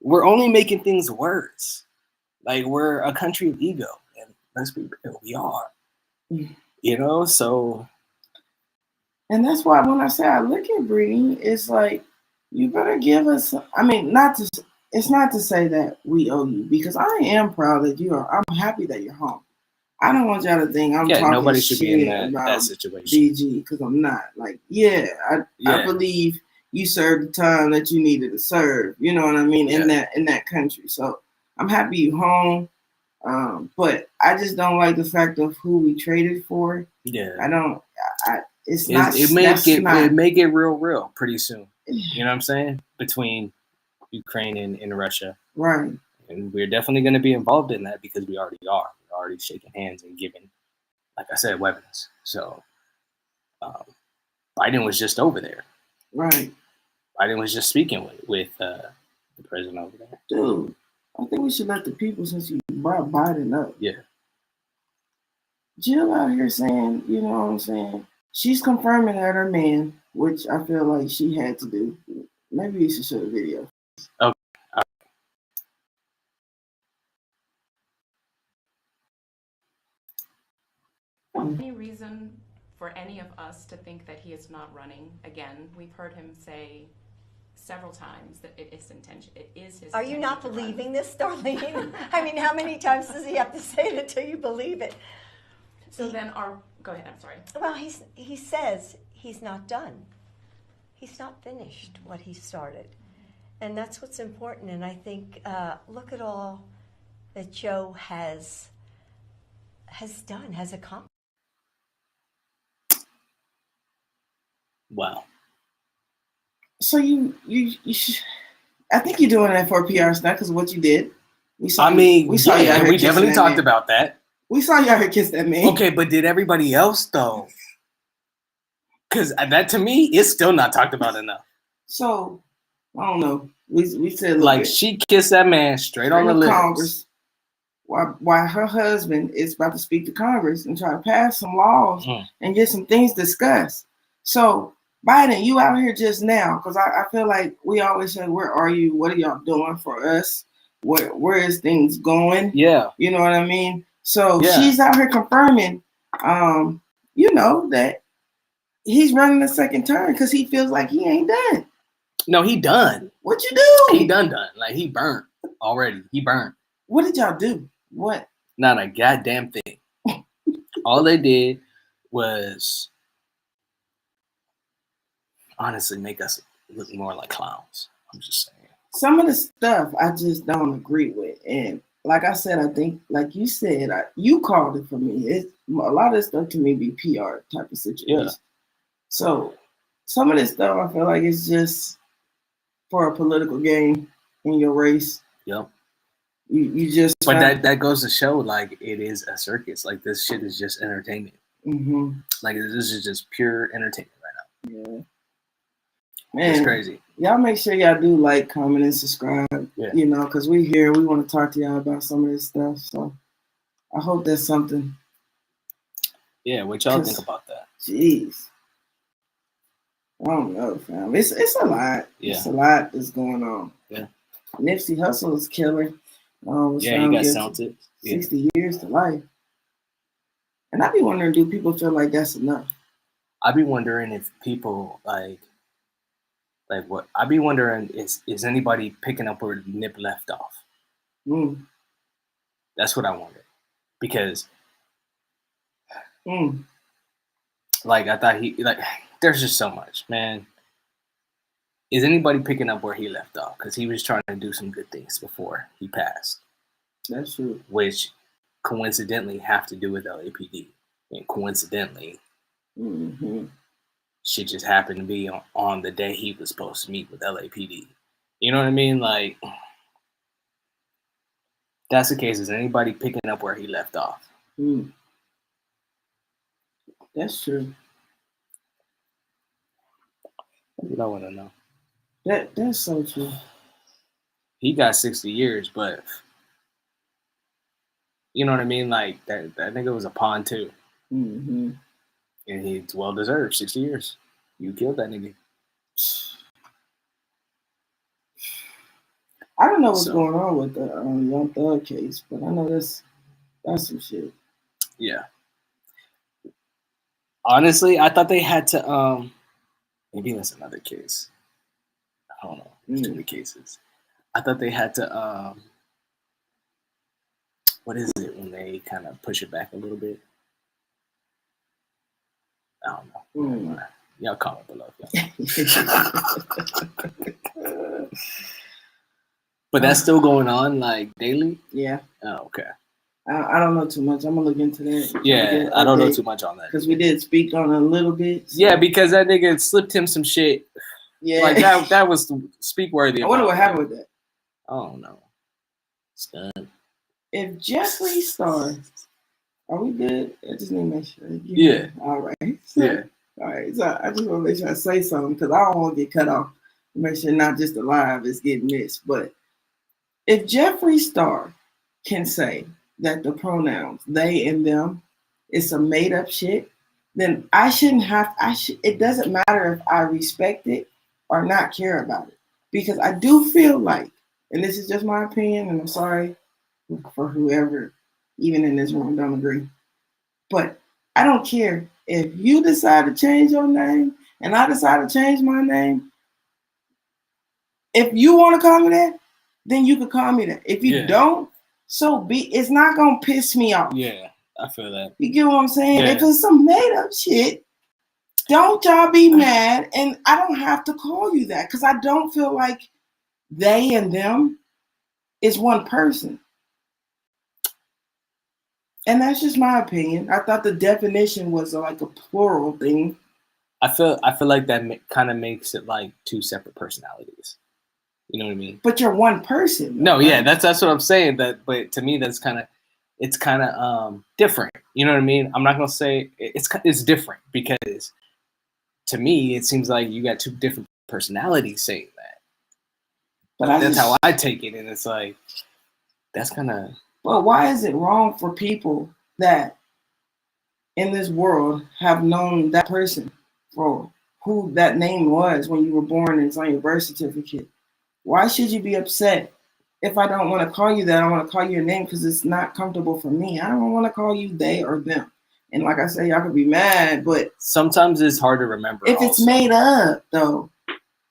we're only making things worse. Like, we're a country of ego, and let's be real, we are. You know, so. And that's why when I say I look at Brittany, it's like you better give us. I mean, it's not to say that we owe you because I am proud that you are. I'm happy that you're home. I don't want y'all to think I'm talking nobody should shit be in that situation. BG because I'm not. Like, I believe you served the time that you needed to serve. You know what I mean? In that country. So I'm happy you home. But I just don't like the fact of who we traded for. Yeah. I don't. It may get real pretty soon. You know what I'm saying? Between Ukraine and Russia. Right. And we're definitely going to be involved in that because we already are. We're already shaking hands and giving, like I said, weapons. So Biden was just over there. Right. Biden was just speaking with the president over there. Dude, I think we should let the people, since you brought Biden up. Yeah. Jill out here saying, you know what I'm saying? She's confirming that her man, which I feel like she had to do. Maybe you should show the video. Okay. Any reason for any of us to think that he is not running again? We've heard him say several times that it is intention. It is his. Are you not believing this, Darlene? I mean, how many times does he have to say it until you believe it? So then, go ahead. I'm sorry. Well, he says he's not done. He's not finished what he started, and that's what's important. And I think look at all that Joe has done, has accomplished. Wow. So you should, I think you're doing that for a PR stunt because of what you did. We definitely talked about that. We saw you out here kiss that man. Okay, but did everybody else though? Because that to me is still not talked about enough. So I don't know. We said like she kissed that man straight on the lips. Congress. While her husband is about to speak to Congress and try to pass some laws and get some things discussed. So Biden, you out here just now, because I feel like we always say, where are you? What are y'all doing for us? Where is things going? Yeah. You know what I mean? So she's out here confirming, that he's running a second term because he feels like he ain't done. No, he done. What you do? He done. Like he burnt already. He burnt. What did y'all do? What? Not a goddamn thing. All they did was honestly make us look more like clowns. I'm just saying. Some of the stuff I just don't agree with. And like I said, I think, like you said, you called it for me. A lot of this stuff to me be PR type of situation. Yeah. So some of this stuff I feel like it's just for a political game in your race. Yep. You just. But that goes to show, like, it is a circus. Like, this shit is just entertainment. Mm-hmm. Like, this is just pure entertainment right now. Yeah. Man, it's crazy. Y'all make sure y'all do like, comment, and subscribe. Yeah. Because we here. We want to talk to y'all about some of this stuff. So I hope that's something. Yeah, what y'all think about that? Jeez. I don't know, fam. It's a lot. Yeah. It's a lot that's going on. Yeah. Nipsey Hussle is killer. He got sentenced. 60 years to life. And I be wondering, do people feel like that's enough? I be wondering if people like what? I be wondering is anybody picking up where Nip left off? That's what I wonder. Because like I thought there's just so much, man. Is anybody picking up where he left off? Because he was trying to do some good things before he passed. That's true. Which coincidentally have to do with LAPD. And coincidentally, shit just happened to be on the day he was supposed to meet with LAPD. You know what I mean? Like, that's the case. Is anybody picking up where he left off? That's true. That's what I want to know. That's so true. He got 60 years, but you know what I mean? Like, that nigga was a pawn too. Mm-hmm. And he's well deserved 60 years. You killed that nigga. I don't know what's going on with the Young Thug case, but I know that's some shit. Yeah. Honestly, I thought they had to maybe that's another case. I don't know. Too many cases. I thought they had to what is it when they kind of push it back a little bit? I don't know. Y'all comment below. But that's still going on, like, daily? Yeah. Oh, okay. I don't know too much. I'm gonna look into that. Yeah, I don't know too much on that. Because we did speak on it a little bit. So. Yeah, because that nigga slipped him some shit. Yeah. Like, that was speak worthy. I wonder what happened with that. I don't know. It's done. If Jeffree Star, are we good? I just need to make sure. Yeah. All right. So, yeah. All right, so I just want to make sure I say something because I don't want to get cut off. Make sure not just the live is getting missed. But if Jeffree Star can say that the pronouns they and them is some made up shit, then I shouldn't have. It doesn't matter if I respect it or not care about it, because I do feel like, and this is just my opinion, and I'm sorry for whoever, even in this room, don't agree. But I don't care if you decide to change your name and I decide to change my name. If you want to call me that, then you can call me that. If you don't, so be. It's not gonna piss me off. Yeah, I feel that. You get what I'm saying? Yeah. If it's some made up shit, don't y'all be mad, and I don't have to call you that because I don't feel like they and them is one person. And that's just my opinion. I thought the definition was like a plural thing. I feel like that kind of makes it like two separate personalities. You know what I mean? But you're one person. No, yeah, that's what I'm saying. But to me, it's kind of different. You know what I mean? I'm not gonna say it's different because to me, it seems like you got two different personalities saying that. But that's how I take it, and it's like that's kind of. Well, why is it wrong for people that in this world have known that person for who that name was when you were born and it's on your birth certificate? Why should you be upset if I don't want to call you that? I want to call you a name because it's not comfortable for me. I don't want to call you they or them. And like I say, y'all could be mad, but sometimes it's hard to remember. If it's made up, though,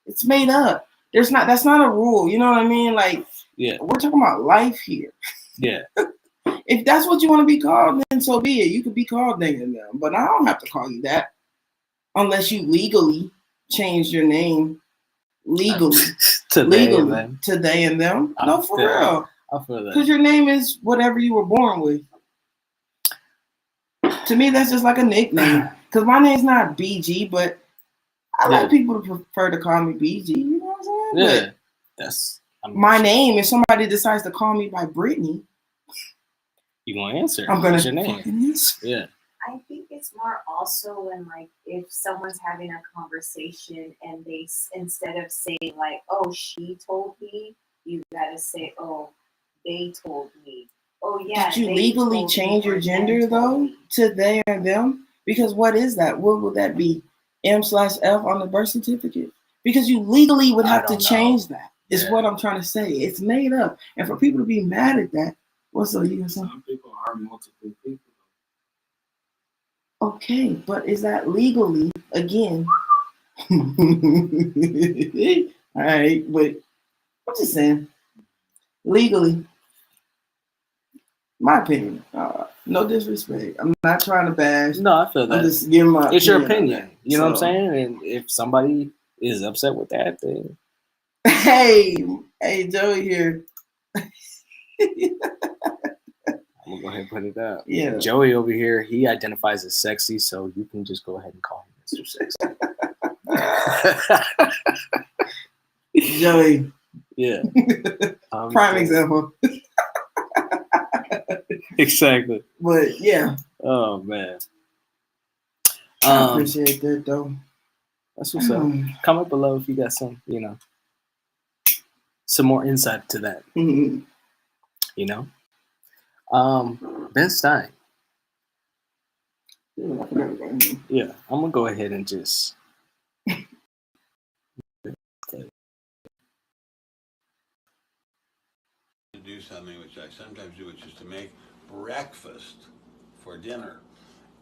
it's made up. That's not a rule. You know what I mean? Like, yeah, we're talking about life here. Yeah. If that's what you want to be called, then so be it. You could be called they and them, but I don't have to call you that unless you legally changed your name legally to they and them. No, for real. I feel that because your name is whatever you were born with. To me, that's just like a nickname. Because my name's not BG, but I like people to prefer to call me BG. You know what I'm saying? Yeah, that's my name. If somebody decides to call me by Brittany, you gonna answer? I'm gonna your name. Answer. Yeah. I think it's more also when, like, if someone's having a conversation and they, instead of saying like, "Oh, she told me," you gotta say, "Oh, they told me." Oh yeah. Did you legally change your gender though to they or them? Because what is that? What would that be? M/F on the birth certificate? Because you legally would have to change that. Is what I'm trying to say. It's made up, and for people to be mad at that, what's up? You gonna say? Some people are multiple people. Okay, but is that legally again? All right, but I'm just saying, legally. My opinion. No disrespect. I'm not trying to bash. No, I feel that. I'm just giving my it's your opinion. You know what I'm saying? And if somebody is upset with that, then hey, Joey here. I'm gonna go ahead and put it up. Yeah. Joey over here, he identifies as sexy, so you can just go ahead and call him Mr. Sexy. Joey. Yeah. Prime example. Exactly. But yeah. Oh man. I appreciate that though. That's what's up. Comment below if you got some, some more insight to that. Mm-hmm. Ben Stein. Yeah, I'm gonna go ahead and just do something which I sometimes do, which is to make breakfast for dinner.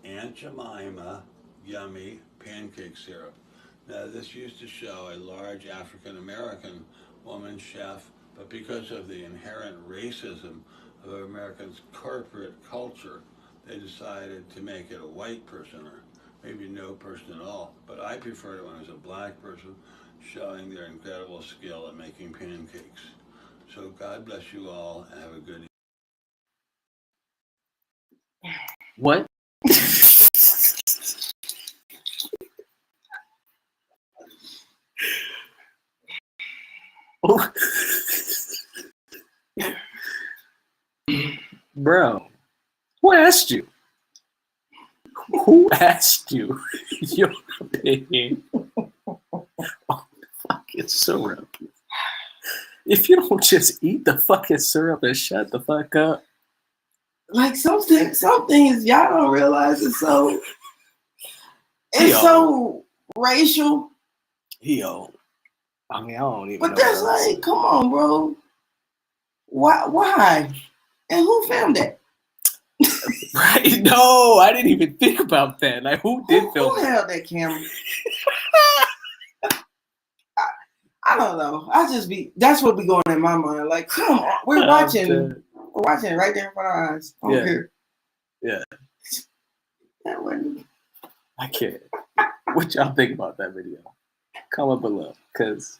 Aunt Jemima yummy pancake syrup. Now this used to show a large African American woman chef, but because of the inherent racism of Americans' corporate culture, they decided to make it a white person, or maybe no person at all. But I prefer it when it's a black person showing their incredible skill at making pancakes. So God bless you all and have a good evening. What? Bro, who asked you? Who asked you your opinion on fucking syrup? If you don't just eat the fucking syrup and shut the fuck up. Like some things y'all don't realize it's so racial. Yo, I mean, I don't even. But that's like, come on, bro. Why? And who filmed that? Right? No, I didn't even think about that. Like, who did film? Who held that camera? I don't know. That's what be going in my mind. Like, come on, we're watching it right there in front of our eyes. Here. Yeah. That wasn't. I can't. What y'all think about that video? Comment below, cause.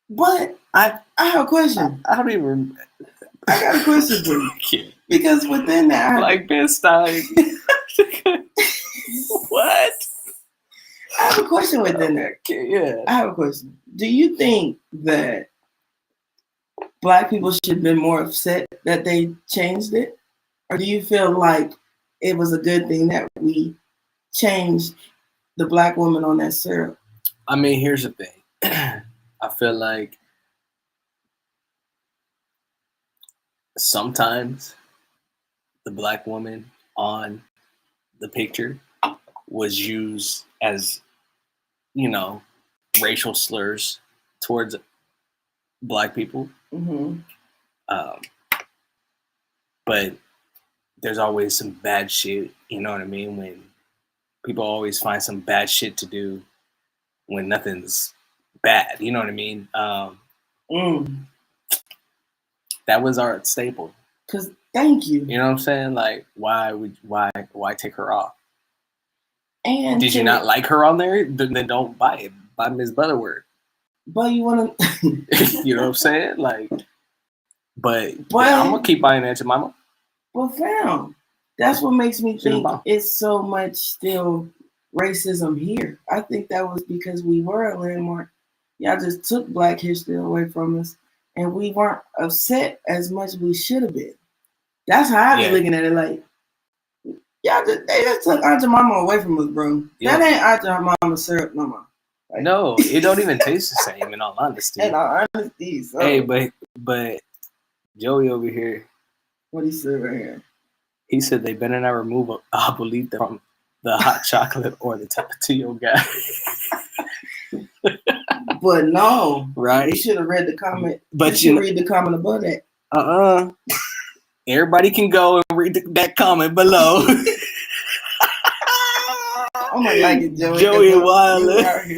But I have a question. I don't even. I got a question for you. Because within that, like Ben Stein. What? I have a question within that. Yeah. I have a question. Do you think that Black people should have been more upset that they changed it? Or do you feel like it was a good thing that we changed the Black woman on that syrup? I mean, here's the thing. I feel like sometimes the Black woman on the picture was used as, racial slurs towards Black people. Mm-hmm. But there's always some bad shit, you know what I mean? When people always find some bad shit to do when nothing's bad, you know what I mean? That was our staple. Cause thank you. You know what I'm saying? Like, why take her off? And did you not like her on there? Then don't buy it. Buy Ms. Butterworth. But you wanna you know what I'm saying? Like, but I'm gonna keep buying Aunt Jemima. Well, fam, that's what makes me think it's so much still racism here. I think that was because we were a landmark. Y'all just took Black history away from us, and we weren't upset as much as we should have been. That's how I be looking at it. Like, they just took Aunt Jemima away from us, bro. Yeah. That ain't Aunt Jemima syrup no more. Like, no, it don't even taste the same. In all honesty. So. Hey, but Joey over here. What he said right here? He said they better not remove Abuelita from the hot chocolate or the Tapatio guy. But no, right? You should have read the comment. But you read the comment above that. Everybody can go and read that comment below. I'm gonna like it, Joey. Joey Wilder.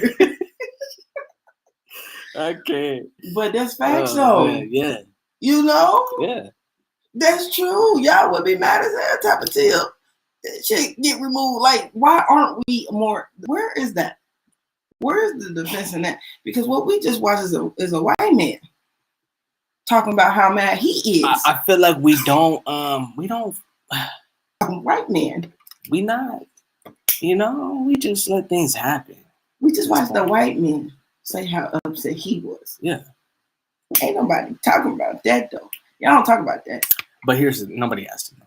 Okay. But that's facts, though. Yeah. You know? Yeah. That's true. Y'all would be mad as hell type of tip. That shit get removed. Like, why aren't we more? Where is that? Where is the defense in that? Because what we just watched is a white man talking about how mad he is. I feel like we don't. A white man. We not. We just let things happen. We just watched the white man say how upset he was. Yeah. Ain't nobody talking about that though. Y'all don't talk about that. But nobody asked him.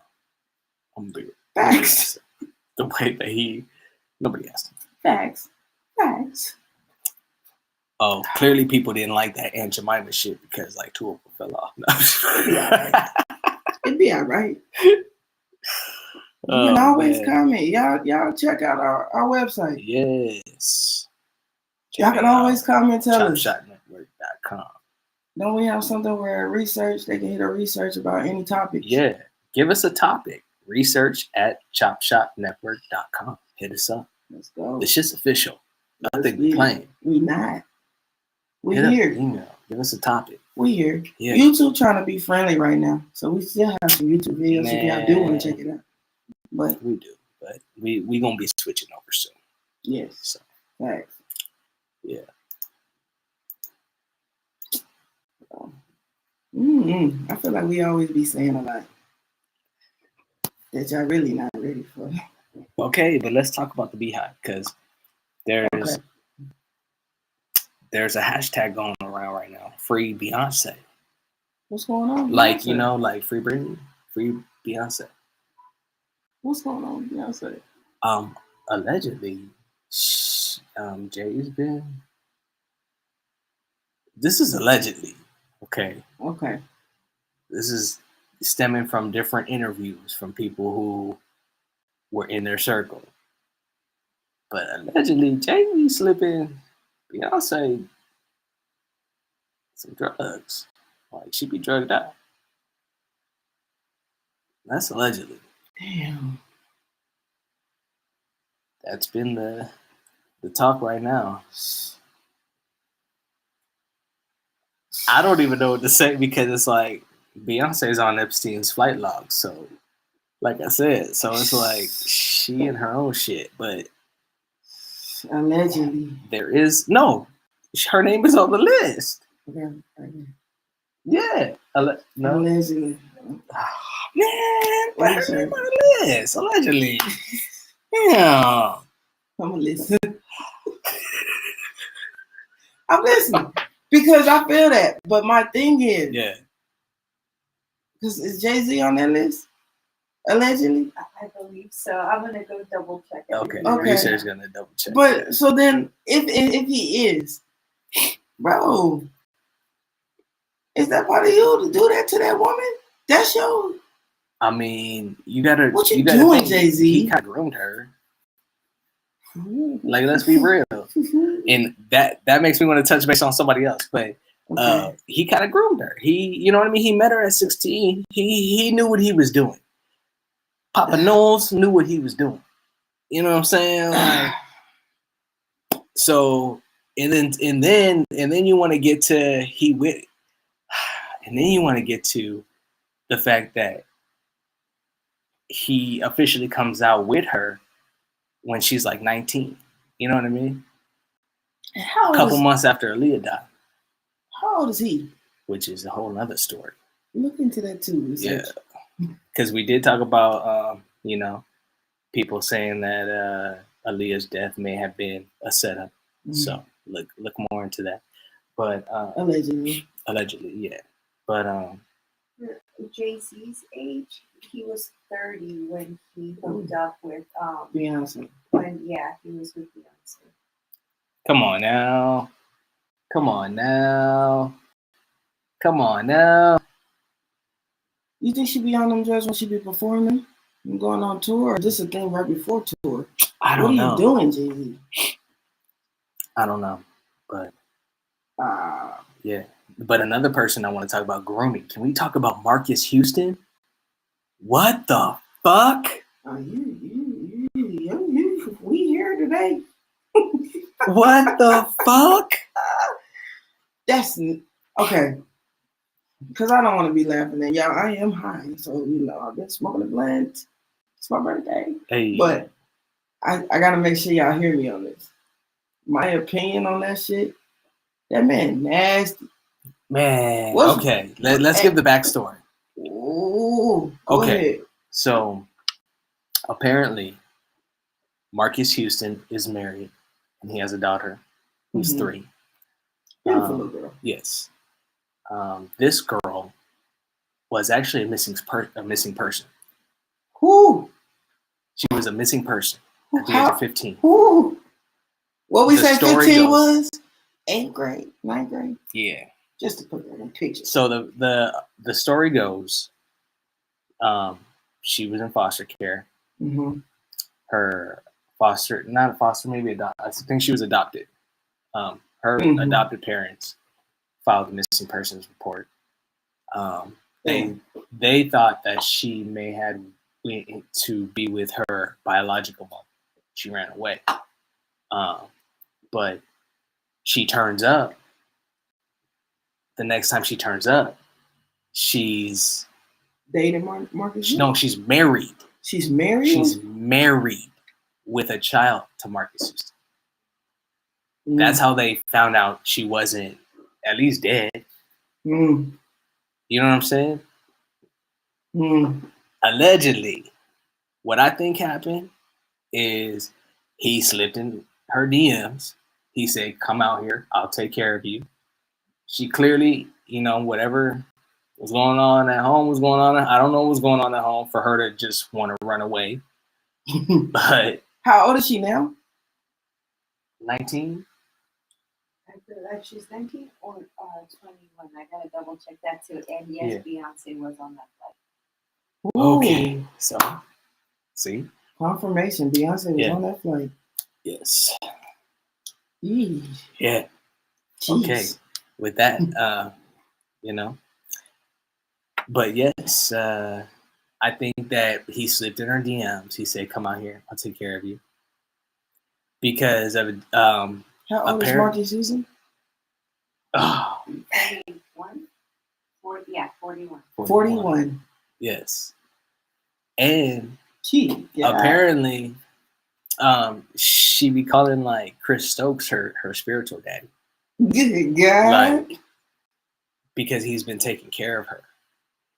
I'm big. Facts. The way that nobody asked him. Facts. Oh, clearly people didn't like that Aunt Jemima shit because like 2 of them fell off. No. It'd be all right. You can always comment. Y'all check out our website. Yes. Y'all can always comment. Tell us. ChopShopNetwork.com. Don't we have something where they can hit a research about any topic? Yeah. Give us a topic. Research at ChopShopNetwork.com. Hit us up. Let's go. It's just official. Nothing we playing. We not. We here. Email. Give us a topic. We here. Yeah. YouTube trying to be friendly right now, so we still have some YouTube videos if y'all do want to check it out. But we do. But we gonna be switching over soon. Yes. So. Thanks. Yeah. I feel like we always be saying a lot that y'all really not ready for. Okay, but let's talk about the Beehive because there's a hashtag going around right now. Free Beyonce. What's going on? Like, like Free Britney, Free Beyonce. What's going on with Beyonce? Allegedly, Jay's been. This is allegedly, okay. Okay. This is stemming from different interviews from people who were in their circle. But allegedly, Jay be slipping Beyonce some drugs. Like she be drugged out. That's allegedly. Damn. That's been the talk right now. I don't even know what to say because it's like Beyonce's on Epstein's flight log. So, like I said, so it's like she in her own shit. But Allegedly. there is no. Her name is on the list. Okay. Yeah. No. Allegedly. Man, put her name on the list. Allegedly. Yeah. I'm gonna listen. I'm listening because I feel that. But my thing is, Yeah. because is Jay-Z on that list? Allegedly. I believe so. I'm gonna go double check it. Okay. Okay. Research gonna double check. But so then, if he is, bro, is that part of you to do that to that woman? That's your. I mean, you gotta. What you gotta doing, think, Jay-Z? He kind of groomed her. Like, let's be real. And that makes me want to touch base on somebody else. But Okay. he kind of groomed her. He, you know what I mean? He met her at 16. He knew what he was doing. Papa Knowles knew what he was doing. You know what I'm saying? Like, so, and then you want to get to and then you want to get to the fact that he officially comes out with her when she's like 19. You know what I mean? How A couple months after Aaliyah died. How old is he? Which is a whole nother story. Look into that too. Yeah. Because we did talk about, people saying that Aaliyah's death may have been a setup. Mm-hmm. So look more into that. But allegedly, yeah. But Jay-Z's age, he was 30 when he hooked up with Beyonce. He was with Beyonce. Come on now. You think she be on them drugs when she be performing and going on tour? Or is this a thing right before tour? I don't know. What are you doing, Jay-Z? I don't know. But yeah. But another person I want to talk about grooming. Can we talk about Marcus Houston? What the fuck? We here today. What the fuck? That's okay. Because I don't want to be laughing at y'all. I am high. So, I've been smoking a blunt. It's my birthday. Hey. But I got to make sure y'all hear me on this. My opinion on that shit, that man nasty. Man, okay. Let's give the backstory. Ooh, okay. Ahead. So, apparently, Marcus Houston is married, and he has a daughter who's 3. Beautiful little girl. Yes. This girl was actually a missing person. Who? She was a missing person at the age of 15. Who? What we say 15 was? 8th grade, 9th grade? Yeah. Just to put that in picture. So the story goes, she was in foster care. Mm-hmm. Her maybe adopted. I think she was adopted. Her adopted parents filed a missing persons report. They thought that she may have went to be with her biological mom. She ran away. But she turns up. The next time she turns up, she's dating Marcus. No, she's married. She's married? She's married with a child to Marcus Houston. That's how they found out she wasn't at least dead. You know what I'm saying? Allegedly, what I think happened is he slipped in her DMs. He said, "Come out here. I'll take care of you." She clearly, whatever What's going on at home? What's going on? I don't know what's going on at home for her to just want to run away. But How old is she now? 19? I feel like she's 19 or 21. I gotta double check that too. And yes, Beyonce was on that flight. Okay, so see, confirmation. Beyonce was on that flight. Yes. Eesh. Yeah. Jeez. Okay. With that, but yes, I think that he slipped in her DMs. He said, "Come out here, I'll take care of you." Because of how old is Marky Susan? Oh, 41. 41. 41. Yes. And yeah. Apparently, she be calling like Chris Stokes her spiritual daddy. Good God. Like, because he's been taking care of her.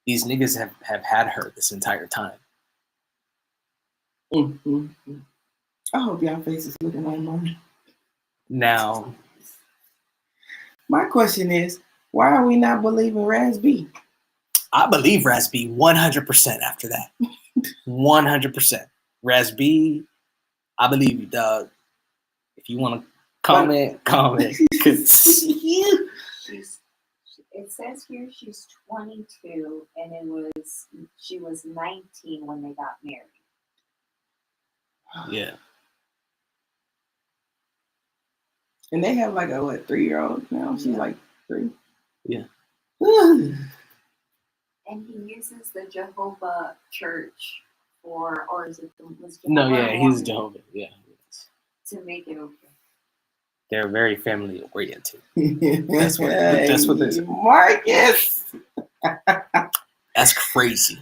These niggas have had her this entire time. Mm-hmm. I hope y'all face is looking like mine. Now, my question is, why are we not believing Raz B? I believe Raz B 100% after that. 100%. Raz B, I believe you, dog. If you want to comment. It says here she's 22, and she was 19 when they got married. Yeah. And they have like a 3-year-old now. She's like 3. Yeah. And he uses the Jehovah Church or is it was Jehovah? No, yeah, he's Jehovah. Yeah. To make it okay. They're very family oriented. That's what they say. Marcus. That's crazy.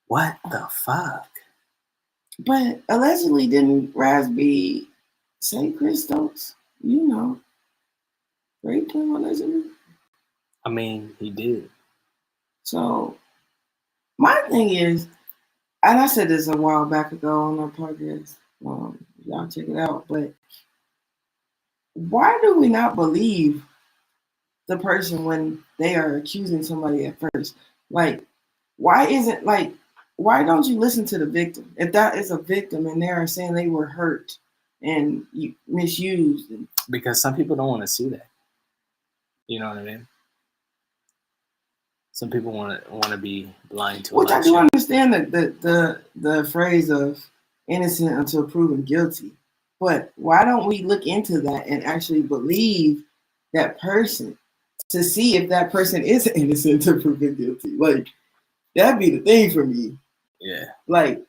What the fuck? But allegedly, didn't Raz B say Chris Stokes, raped him allegedly? I mean, he did. So, my thing is, and I said this a while back ago on our podcast, y'all check it out, but why do we not believe the person when they are accusing somebody at first? Like, why don't you listen to the victim? If that is a victim and they're saying they were hurt and misused. Because some people don't want to see that. You know what I mean? Some people want to be blind to it. Which I do understand the phrase of innocent until proven guilty. But why don't we look into that and actually believe that person to see if that person is innocent until proven guilty? Like, that'd be the thing for me. Yeah. Like,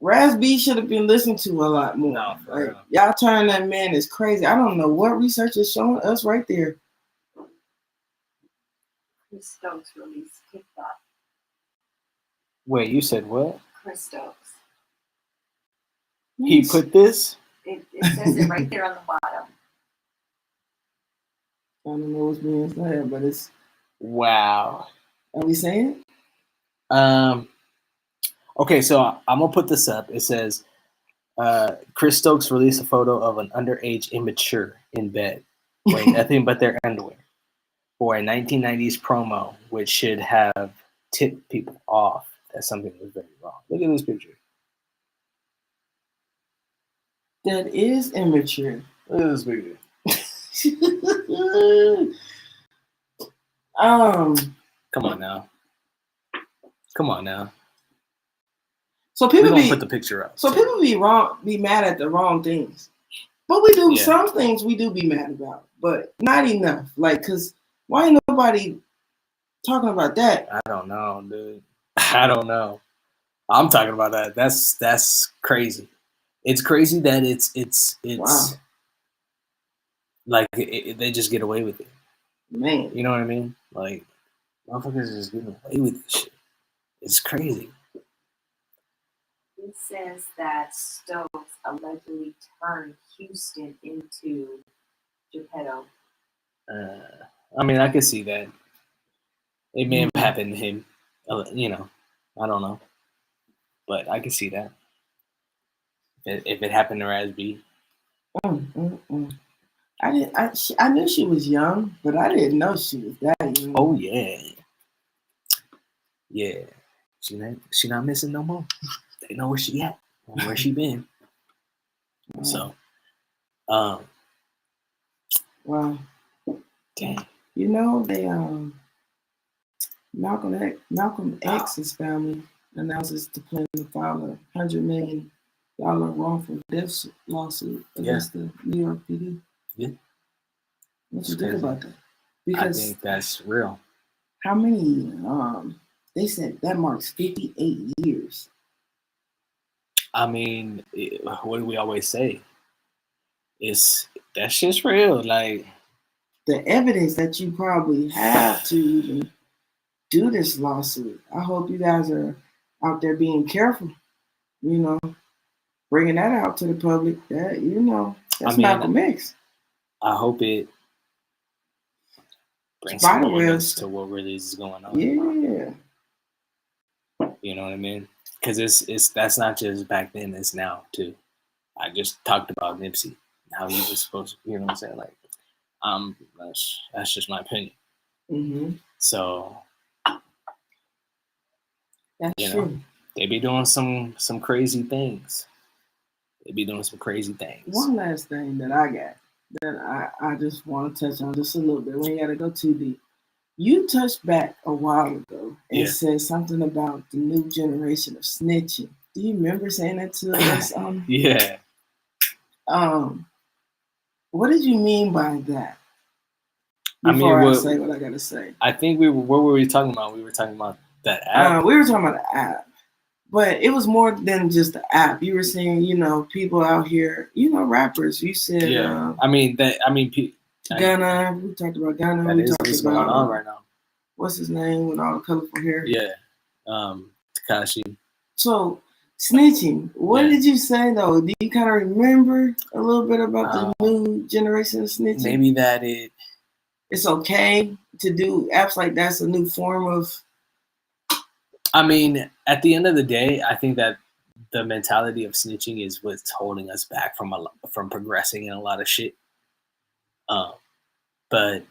Raz B should have been listened to a lot more. No, like, y'all turn that man is crazy. I don't know what research is showing us right there. Chris Stokes released TikTok. Wait, you said what? Chris Stokes. He put this? It says it right there on the bottom. I don't know what's being said, but it's... Wow. Are we saying it? Okay, so I'm going to put this up. It says, Chris Stokes released a photo of an underage immature in bed, wearing nothing but their underwear, for a 1990s promo, which should have tipped people off that something was very wrong. Look at this picture. That is immature. Look at this picture. Come on now. So people put the picture up. So people be mad at the wrong things. But we do some things we do be mad about, but not enough. Like, cause why ain't nobody talking about that? I don't know, dude. I don't know. I'm talking about that. That's crazy. It's crazy that it's wow. Like they just get away with it. Man. You know what I mean? Like, motherfuckers just getting away with this shit. It's crazy. It says that Stokes allegedly turned Houston into Geppetto. I mean, I could see that. It may have happened to him. I don't know. But I can see that. If it happened to Raz B. I knew she was young, but I didn't know she was that young. Oh yeah. Yeah. She not missing no more. They know where she at, where she been. So, Well, dang. you know, they Malcolm X's family announces to plan to file $100 million wrongful death lawsuit against the New York PD. Yeah. What you think about that? I Because think that's real. how many? They said that marks 58 years. I mean, what do we always say? That shit's real. Like, The evidence that you probably have to even do this lawsuit. I hope you guys are out there being careful. You know, bringing that out to the public. That that's Malcolm X. I hope it brings some awareness to what really is going on. Yeah. You know what I mean? Because that's not just back then, it's now too. I just talked about Nipsey, how he was supposed to, you know what I'm saying? Like, that's just my opinion. Mm-hmm. So, that's true. They be doing some crazy things. One last thing that I got that I just want to touch on just a little bit. We ain't got to go too deep. You touched back a while ago and said something about the new generation of snitching. Do you remember saying that to us? Yeah. What did you mean by that? Before I say what I gotta say, I think what were we talking about? We were talking about that app. We were talking about the app, but it was more than just the app. You were saying, people out here, rappers. You said, Gunna. We talked about Gunna. That is what's going on right now. What's his name with all the colorful hair? Yeah, Tekashi. So snitching. What did you say though? Do you kind of remember a little bit about the new generation of snitching? Maybe that it's okay to do apps like that's a new form of. I mean, at the end of the day, I think that the mentality of snitching is what's holding us back from progressing in a lot of shit. But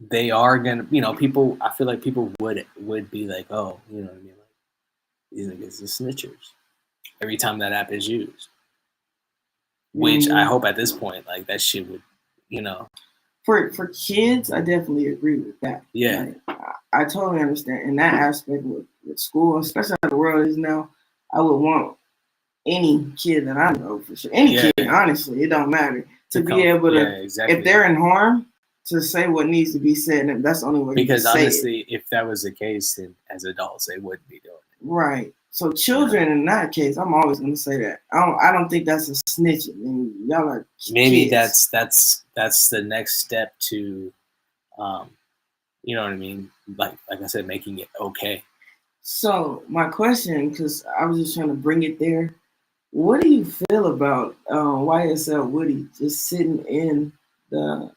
they are gonna, people. I feel like people would be like, oh, you know what I mean, like these niggas are snitchers every time that app is used. Which I hope at this point, like that shit would, For kids, I definitely agree with that. Yeah, like, I totally understand in that aspect with school, especially how the world is now. I would want any kid that I know for sure, any kid, honestly, it don't matter, to be able to, if they're in harm, to say what needs to be said, and that's the only way. Because honestly, if that was the case, then as adults, they wouldn't be doing it. Right. So children, in that case, I'm always going to say that. I don't think that's a snitching. I mean, y'all are maybe kids. that's the next step to, you know what I mean? Like I said, making it okay. So my question, because I was just trying to bring it there. What do you feel about YSL Woody just sitting in the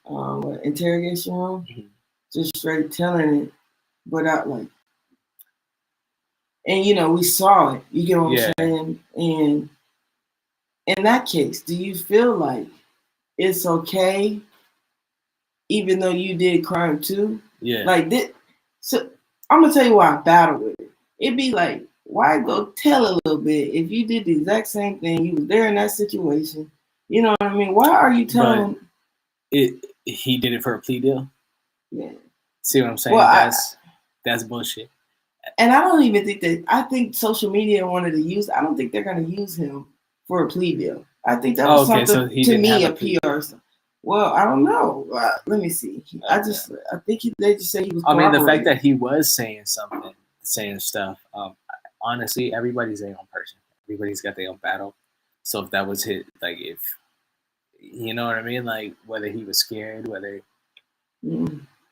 interrogation room, just straight telling it, without like, and we saw it. You get what I'm saying? And in that case, do you feel like it's okay, even though you did crime too? Yeah. Like this. So I'm gonna tell you why I battle with it. It'd be like, why go tell a little bit if you did the exact same thing? You was there in that situation. You know what I mean? Why are you telling? He did it for a plea deal. Yeah. See what I'm saying? Well, that's bullshit. And I don't even think that. I think social media wanted to use. I don't think they're gonna use him for a plea deal. I think that was something so to me a PR. Well, I don't know. Let me see. I think they just say he was. I mean, the fact that he was saying stuff. Honestly, everybody's their own person. Everybody's got their own battle. So if that was his, like, if you know what I mean, like whether he was scared, whether,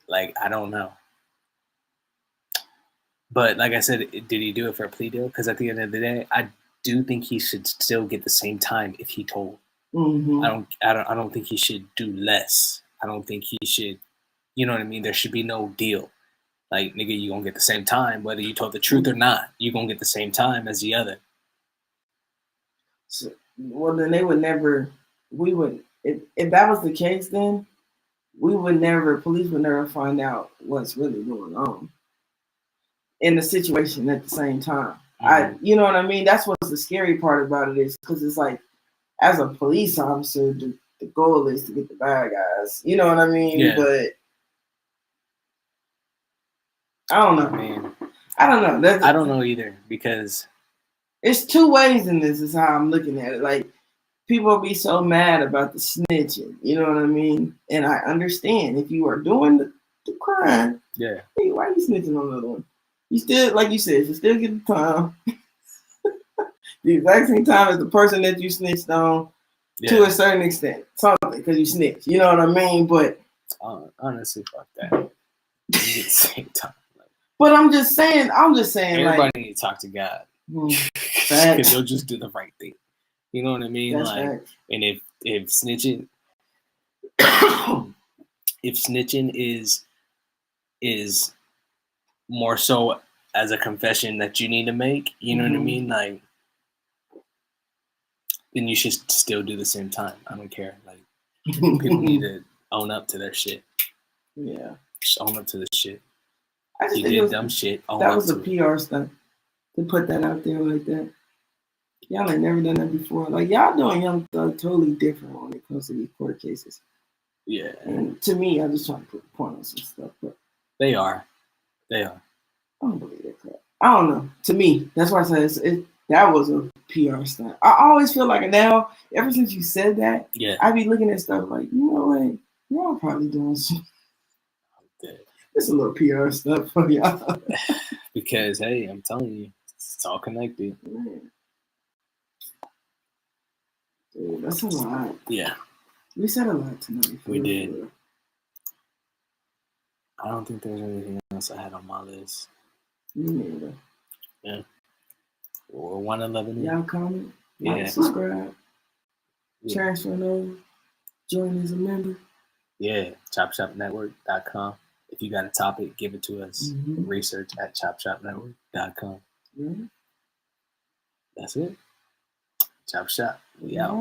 like, I don't know. But like I said, did he do it for a plea deal? Because at the end of the day, I do think he should still get the same time if he told. I don't think he should do less. I don't think he should. You know what I mean? There should be no deal. Like, nigga, you gonna get the same time whether you told the truth or not. You gonna get the same time as the other. So, well, then they would never. We would. if that was the case, then police would never find out what's really going on in the situation at the same time. You know what I mean? That's what's the scary part about it is because it's like, as a police officer, the goal is to get the bad guys. You know what I mean? Yeah. But I don't know. I don't know. I don't know either because it's two ways in this. Is how I'm looking at it. Like people will be so mad about the snitching. You know what I mean? And I understand if you are doing the crime. Yeah. Hey, why are you snitching on another one? You still, like you said, you still get the time. The exact same time as the person that you snitched on, to a certain extent, something because you snitched. You know what I mean? But honestly, fuck that. You get the same time. But I'm just saying. Everybody like, need to talk to God because He'll just do the right thing. You know what I mean? That's like, facts. and if snitching, is more so as a confession that you need to make, you know what I mean? Like, then you should still do the same time. I don't care. Like, people need to own up to their shit. Yeah. Just own up to the shit. I just You think did dumb shit. That was a PR stunt to put that out there like that. Y'all ain't never done that before. Like, y'all doing Young Thug totally different when it comes to these court cases. Yeah. And to me, I'm just trying to put a point on some stuff. But They are. I don't believe that crap. I don't know. To me, that's why I said that was a PR stunt. I always feel like now, ever since you said that, I be looking at stuff like, you know what? Y'all probably doing some. It's a little PR stuff for y'all. Because, hey, I'm telling you, it's all connected. Man. Dude, that's a lot. Yeah. We said a lot tonight. We did. I don't think there's anything else I had on my list. Me neither. Yeah. Or 111. Y'all comment, like, subscribe, transfer over, join as a member. Yeah, ChopShopNetwork.com. If you got a topic, give it to us. Research at ChopShopNetwork.com. That's it. Chop Shop. We out.